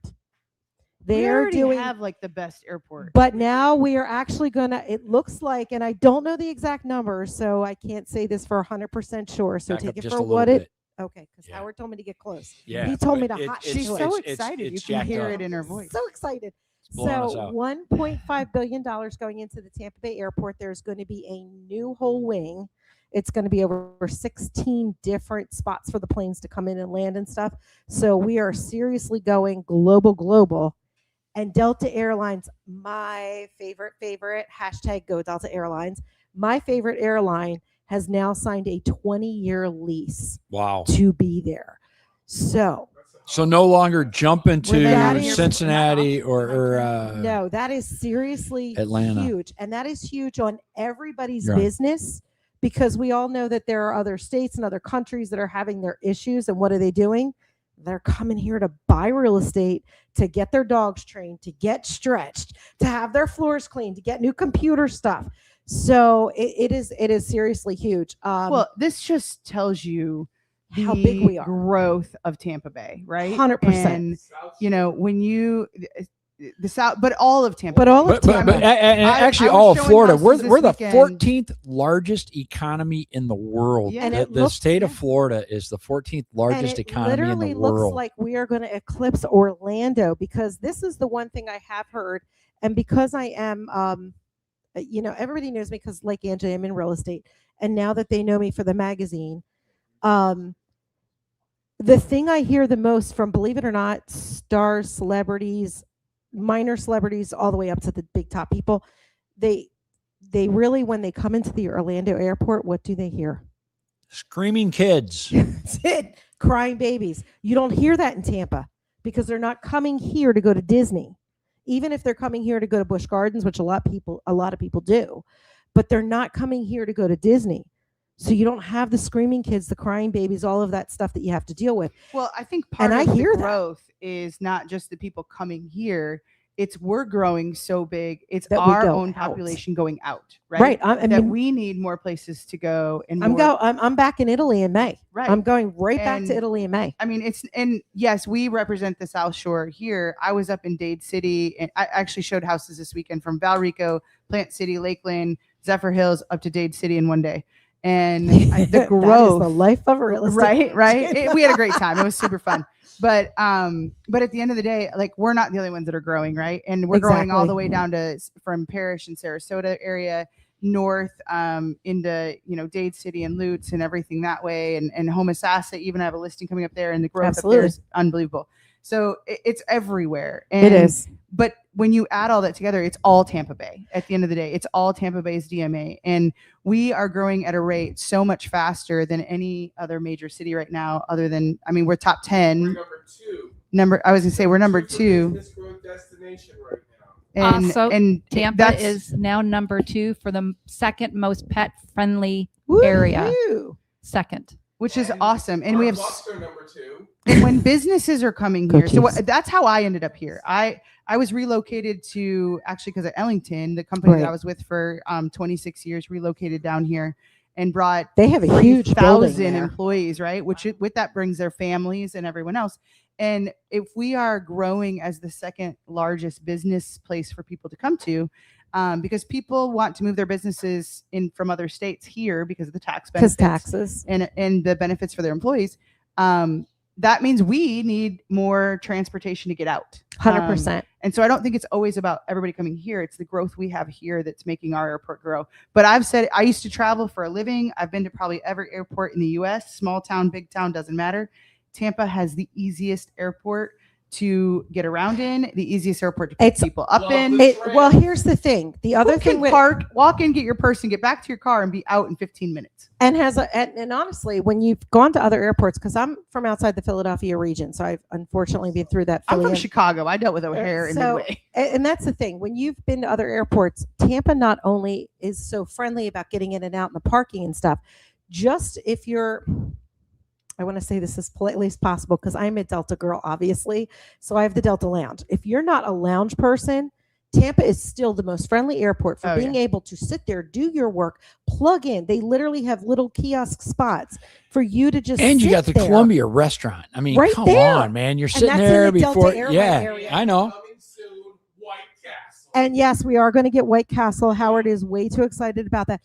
We already have like the best airport. But now we are actually it looks like, and I don't know the exact numbers, so I can't say this for 100% sure. So take it for what it. Okay, because Howard told me to get close. Yeah, he told me to. She's so excited. You can hear it in her voice. So excited. So $1.5 billion going into the Tampa Bay Airport. There's going to be a new whole wing. It's going to be over 16 different spots for the planes to come in and land and stuff. So we are seriously going global. And Delta Airlines, my favorite, hashtag go Delta Airlines. My favorite airline has now signed a 20-year lease. Wow. To be there. So no longer jump into Cincinnati or no, that is seriously Atlanta. Huge. And that is huge on everybody's business, because we all know that there are other states and other countries that are having their issues. And what are they doing? They're coming here to buy real estate, to get their dogs trained, to get stretched, to have their floors cleaned, to get new computer stuff. So it is seriously huge. Well, this just tells you how big we are. Growth of Tampa Bay, right? 100%. And when you the South, but all of Tampa, but actually all of Florida. We're the 14th largest economy in the world. Yeah. And the state of Florida is the 14th largest economy in the world. Literally looks like we are going to eclipse Orlando, because this is the one thing I have heard, and because I am, everybody knows me because, like Angie, I'm in real estate, and now that they know me for the magazine, the thing I hear the most from, believe it or not, stars, celebrities, minor celebrities, all the way up to the big top people, they really, when they come into the Orlando airport, what do they hear? Screaming kids. That's it. Crying babies. You don't hear that in Tampa, because they're not coming here to go to Disney. Even if they're coming here to go to Busch Gardens, which a lot of people do, but they're not coming here to go to Disney. So you don't have the screaming kids, the crying babies, all of that stuff that you have to deal with. Well, I think part of the growth is not just the people coming here. It's we're growing so big. It's that our own population going out, right? Right. I mean, we need more places to go. And I'm back in Italy in May. Right. I'm going back to Italy in May. I mean, yes, we represent the South Shore here. I was up in Dade City, and I actually showed houses this weekend from Valrico, Plant City, Lakeland, Zephyr Hills, up to Dade City in one day. and the growth, the life of a real estate. Right. We had a great time. It was super fun. But at the end of the day, like, we're not the only ones that are growing, right? And we're growing all the way down to from Parrish and Sarasota area north into Dade City and Lutz and everything that way, and Homosassa. Even I have a listing coming up there, and the growth up there is unbelievable. So it's everywhere. And, it is. But when you add all that together, it's all Tampa Bay. At the end of the day, it's all Tampa Bay's DMA. And we are growing at a rate so much faster than any other major city right now, other than, we're top 10. We're number 2. I was going to say we're number 2. Business growth destination right now. And Tampa is now number 2 for the second most pet-friendly area. Second. Which is awesome. And we have number 2. And when businesses are coming here, so that's how I ended up here. I was relocated to, actually, because of Ellington, the company that I was with for 26 years, relocated down here and brought. They have a huge 1,000 employees, right? Which with that brings their families and everyone else. And if we are growing as the second largest business place for people to come to, because people want to move their businesses in from other states here because of the tax benefits, taxes and the benefits for their employees. That means we need more transportation to get out. 100%. And so I don't think it's always about everybody coming here. It's the growth we have here that's making our airport grow. But I've said, I used to travel for a living. I've been to probably every airport in the US, small town, big town, doesn't matter. Tampa has the easiest airport to get around in, the easiest airport to pick people up in. Well, here's the thing. The other thing with park, walk in, get your purse, and get back to your car and be out in 15 minutes. And and honestly, when you've gone to other airports, because I'm from outside the Philadelphia region, so I've unfortunately been through that. I'm from Chicago. I dealt with O'Hare in Midway. And that's the thing. When you've been to other airports, Tampa not only is so friendly about getting in and out in the parking and stuff, just if you're, I want to say this as politely as possible because I'm a Delta girl, obviously. So I have the Delta Lounge. If you're not a lounge person, Tampa is still the most friendly airport for being able to sit there, do your work, plug in. They literally have little kiosk spots for you to just And you got the there. Columbia restaurant. I mean, right come there. on, man. You're And sitting that's there in the Delta before. Airway Yeah, area. I know. And yes, we are going to get White Castle. Howard is way too excited about that.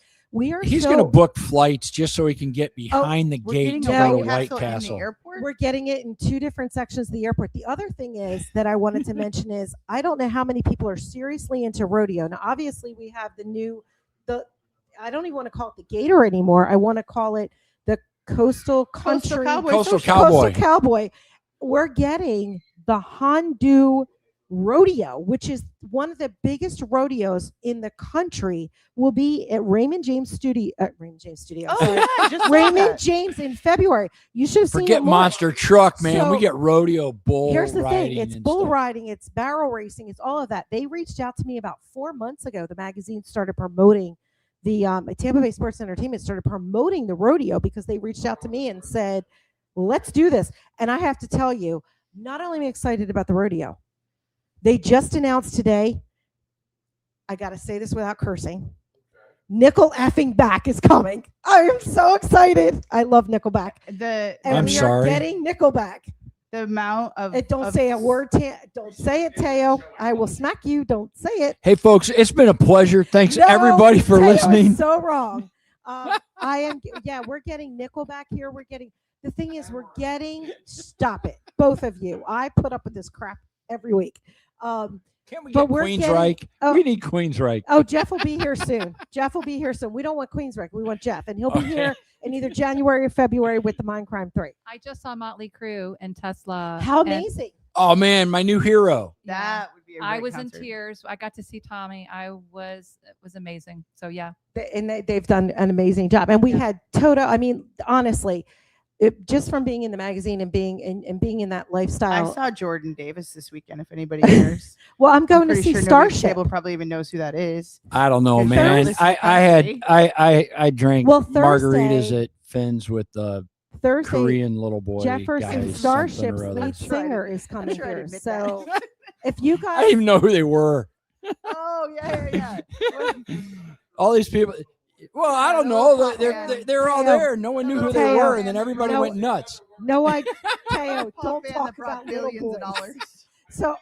He's going to book flights just so he can get behind the gate to go to White Castle. We're getting it in 2 different sections of the airport. The other thing is that I wanted to mention is I don't know how many people are seriously into rodeo. Now, obviously, we have I don't even want to call it the Gator anymore. I want to call it the Coastal Country. Coastal Cowboy. Coastal Cowboy. We're getting the Hondu Rodeo, which is one of the biggest rodeos in the country, will be at Raymond James Studio. Raymond James in February. You should have seen Forget it more. monster truck, man. So, we get rodeo bull. Here's the riding thing: it's and bull stuff. riding, it's barrel racing, it's all of that. They reached out to me about 4 months ago. The magazine started promoting the Tampa Bay Sports Entertainment started promoting the rodeo because they reached out to me and said, "Let's do this." And I have to tell you, not only am I excited about the rodeo. They just announced today, I got to say this without cursing, Nickel effing back is coming. I am so excited. I love Nickelback. I'm we sorry. are getting Nickelback. The amount of... Don't say a word. Don't say it, Teo. I will smack you. Don't say it. Hey, folks, it's been a pleasure. Thanks, No, everybody, for Teo is listening. so wrong. We're getting Nickelback here. The thing is, stop it. Both of you. I put up with this crap every week. Can we get Queensryche? We need Queensryche. Oh, Jeff will be here soon. We don't want Queensryche. We want Jeff. And he'll be here in either January or February with the Mindcrime 3. I just saw Motley Crue and Tesla. How amazing. Oh, man, my new hero. That would be a great I was concert. in tears. I got to see Tommy. It was amazing. So, yeah. They've done an amazing job. And we had Toto. I mean, honestly, just from being in the magazine and being in that lifestyle. I saw Jordan Davis this weekend, if anybody cares. Well, I'm going to see Starship. Table probably even knows who that is. I don't know, man. I drank margaritas at Finn's with the Thursday, Korean little boy. Jefferson guys, Starship's something or lead other. singer is coming here. So if you guys, I didn't even know who they were. Oh yeah. All these people. Well, I don't know. They're all there. No one knew who they were, and then everybody went nuts. No, Teo, don't talk about little boys. So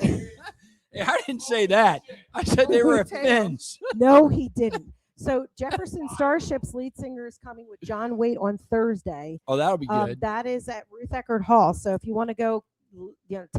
I didn't say that. I said they were at Finn's. No, he didn't. So Jefferson Starship's lead singer is coming with John Waite on Thursday. Oh, that'll be good. That is at Ruth Eckerd Hall. So if you want to go,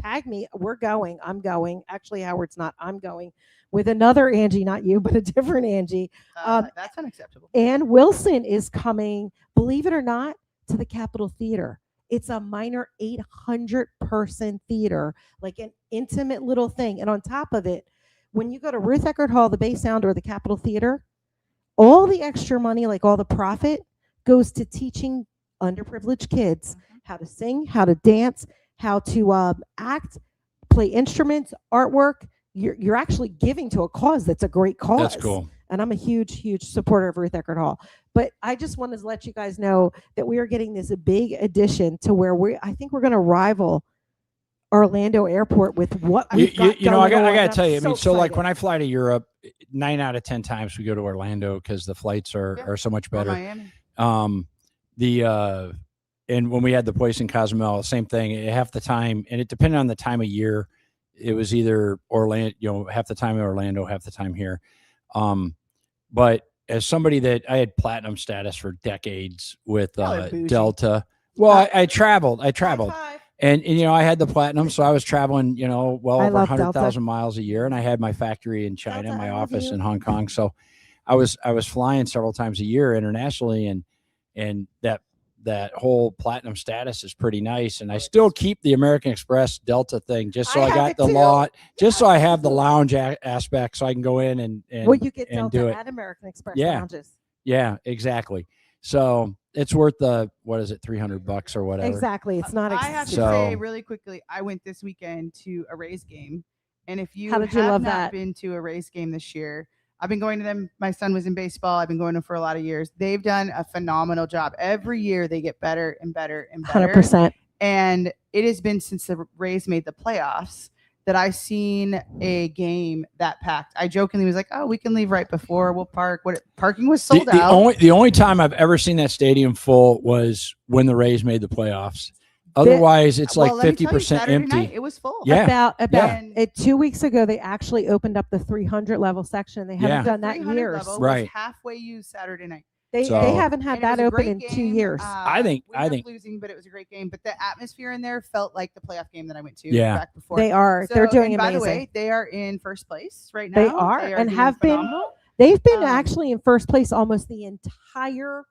tag me. We're going. I'm going. Actually, Howard's not. I'm going with another Angie, not you, but a different Angie. That's unacceptable. Ann Wilson is coming, believe it or not, to the Capitol Theater. It's a minor 800-person theater, like an intimate little thing. And on top of it, when you go to Ruth Eckerd Hall, the Bay Sound, or the Capitol Theater, all the extra money, like all the profit, goes to teaching underprivileged kids how to sing, how to dance, how to act, play instruments, artwork. You're actually giving to a cause that's a great cause. That's cool. And I'm a huge supporter of Ruth Eckerd Hall. But I just wanted to let you guys know that we are getting this big addition to where I think we're going to rival Orlando Airport with what we've got I got to tell you, I mean, so like when I fly to Europe, 9 out of 10 times we go to Orlando because the flights are so much better. Miami. And when we had the place in Cozumel, same thing. Half the time, and it depended on the time of year, it was either Orlando, half the time in Orlando, half the time here. But as somebody that I had platinum status for decades with Delta, well, I traveled. And I had the platinum, so I was traveling, well over 100,000 miles a year, and I had my factory in China, my office in Hong Kong. So I was flying several times a year internationally, and that whole platinum status is pretty nice. And I still keep the American Express Delta thing just so I got the lot, just so I have the lounge aspect, so I can go in and you get and Delta do it at American Express Yeah. lounges. Yeah, exactly. So it's worth the $300 or whatever. Exactly. It's not I have to say really quickly, I went this weekend to a Rays game, and if you How did you have love not that? been to a Rays game this year, I've been going to them. My son was in baseball. I've been going to them for a lot of years. They've done a phenomenal job. Every year they get better and better and better. 100%. And it has been since the Rays made the playoffs that I've seen a game that packed. I jokingly was like, "Oh, we can leave right before. We'll park." Parking was sold out. The only time I've ever seen that stadium full was when the Rays made the playoffs. Otherwise, it's like 50% empty. Night, it was full. Yeah. About 2 weeks ago, they actually opened up the 300 level section. They haven't done that in 300 years. level Right. was halfway used Saturday night. They haven't had And it that was a open great in game. 2 years. I think We ended up losing, but it was a great game. But the atmosphere in there felt like the playoff game that I went to back before. They are. They're doing and by the amazing. way, they are in first place right now. They are and doing have been. phenomenal. They've been actually in first place almost the entire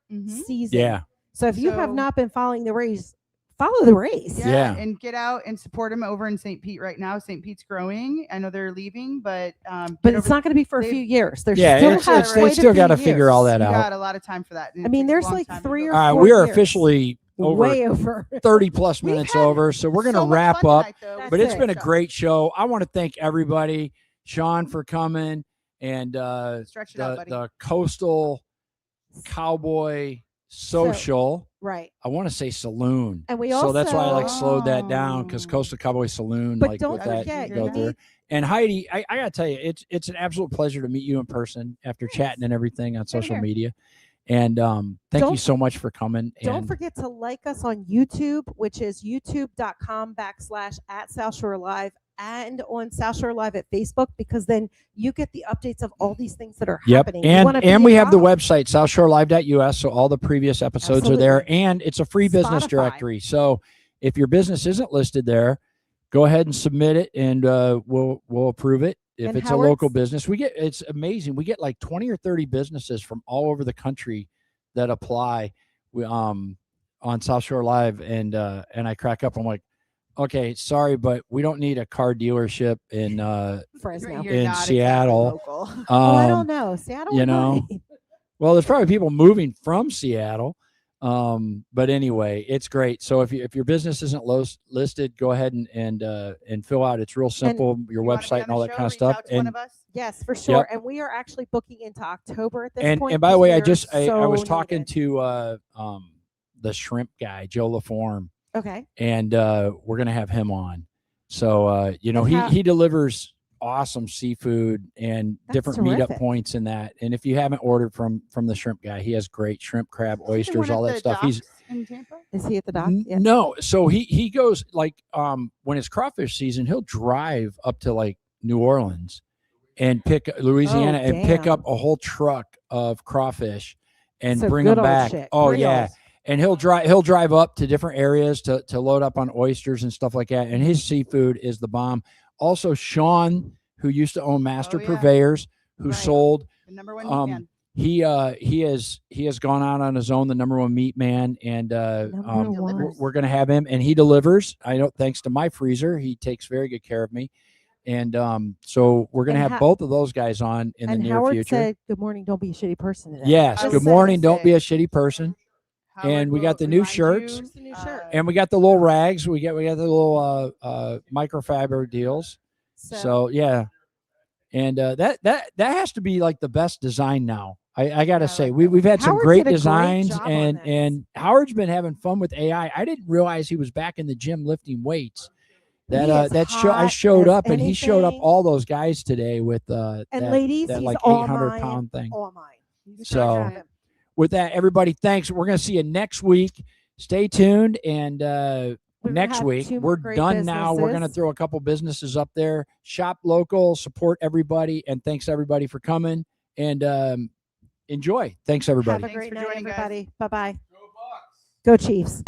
season. Yeah. So if you have not been following the Rays, follow the Rays. Yeah. And get out and support them over in St. Pete right now. St. Pete's growing. I know they're leaving, but it's not going to be for a few years. There's they still got to figure all that You out. got a lot of time for that. I mean, there's like 3 or 4 All right, we are years. officially Way over 30 plus minutes over, so we're going to wrap up. But it's been a it. great show. I want to thank everybody, Sean for coming, and Stretch it out, buddy. the Coastal Cowboy Social. Right. I want to say saloon. And we so that's why I also- slowed that down, because Coastal Cowboy Saloon, But like don't with that forget, you go you through. need- And Heidi, I gotta tell you, it's an absolute pleasure to meet you in person after chatting and everything on social here. media. And thank you Don't- so much for coming. Don't and forget to like us on YouTube, which is youtube.com/@South Shore Live, and on South Shore Live at Facebook, because then you get the updates of all these things that are happening. You wanna be And we have the involved. website, southshorelive.us, so all the previous episodes are there, and it's a free business Spotify. directory. So if your business isn't listed there, go ahead and submit it, and we'll approve it. If And it's a local Howard's- business, it's amazing. We get like 20 or 30 businesses from all over the country that apply on South Shore Live, and I crack up. I'm like, okay, sorry, but we don't need a car dealership in Fresno. You're in not Seattle. exactly local. I don't know. Seattle, you we know, might. well, there's probably people moving from Seattle. But anyway, it's great. So if your business isn't listed, go ahead and fill out. It's real simple, your website and all that kind of stuff. And Yes, for sure. Yep. And we are actually booking into October at this point. and by the way, I because I we're was so talking needed. to the shrimp guy, Joe LaForme, Okay. and we're gonna have him on. So And how- he delivers awesome seafood and That's different terrific. meetup points in that. And if you haven't ordered from the shrimp guy, he has great shrimp, crab, oysters, all that stuff. He's in Tampa. Is he at the dock? Yeah. no, so he goes like when it's crawfish season, he'll drive up to like New Orleans and pick Louisiana and pick damn. up a whole truck of crawfish and Some bring good them old back. shit. Oh Reels. yeah. And he'll drive up to different areas to load up on oysters and stuff like that. And his seafood is the bomb. Also, Sean, who used to own Master Purveyors, who sold the number one meat man. he has gone out on his own, the number one meat man, and we're going to have him, and he delivers. I know, thanks to my freezer, he takes very good care of me, and so we're going to have both of those guys on in the near Howard future. Said, good morning, don't be a shitty person today. Yes, good morning, don't be a shitty person. And we got the new shirts, and we got the little rags. We got the little microfiber deals. So yeah, and that has to be like the best design now. I gotta say, we've had some great designs, and Howard's been having fun with AI. I didn't realize he was back in the gym lifting weights. I showed up, and he showed up all those guys today with ladies, that he's like all 800-pound thing. All mine. So with that, everybody, thanks. We're going to see you next week. Stay tuned. And next week, we're done now. We're going to throw a couple businesses up there. Shop local, support everybody. And thanks, everybody, for coming. And enjoy. Thanks, everybody. Have a great night, everybody. Bye-bye. Go Chiefs.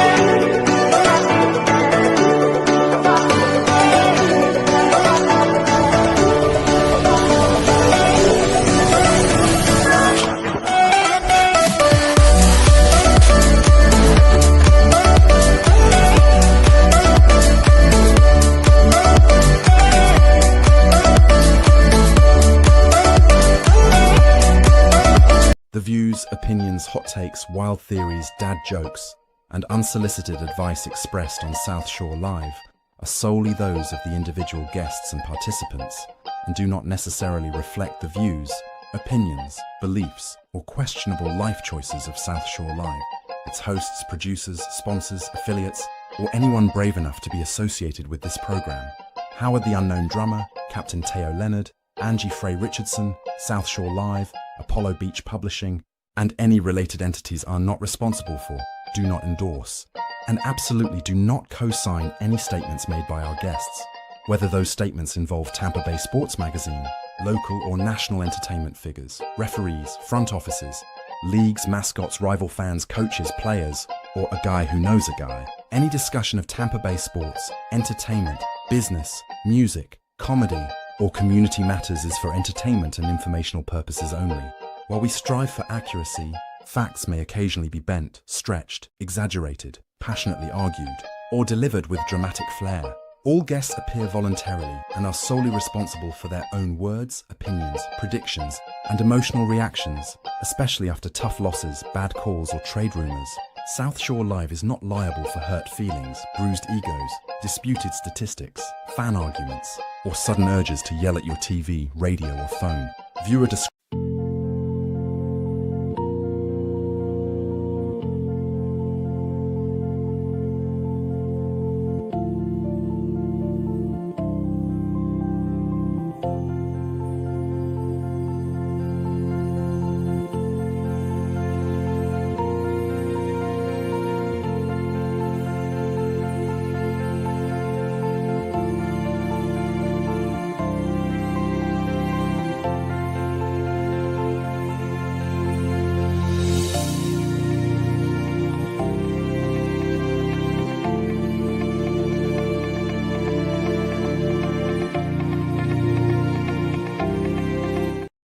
The views, opinions, hot takes, wild theories, dad jokes, and unsolicited advice expressed on South Shore Live are solely those of the individual guests and participants and do not necessarily reflect the views, opinions, beliefs, or questionable life choices of South Shore Live, its hosts, producers, sponsors, affiliates, or anyone brave enough to be associated with this program. Howard the Unknown Drummer, Captain Teo Leonard, Angie Frey Richardson, South Shore Live, Apollo Beach Publishing, and any related entities are not responsible for, do not endorse, and absolutely do not co-sign any statements made by our guests, whether those statements involve Tampa Bay Sports Magazine, local or national entertainment figures, referees, front offices, leagues, mascots, rival fans, coaches, players, or a guy who knows a guy. Any discussion of Tampa Bay sports, entertainment, business, music, comedy, or community matters is for entertainment and informational purposes only. While we strive for accuracy, facts may occasionally be bent, stretched, exaggerated, passionately argued, or delivered with dramatic flair. All guests appear voluntarily and are solely responsible for their own words, opinions, predictions, and emotional reactions, especially after tough losses, bad calls, or trade rumors. South Shore Live is not liable for hurt feelings, bruised egos, disputed statistics, fan arguments, or sudden urges to yell at your TV, radio, or phone. Viewer discretion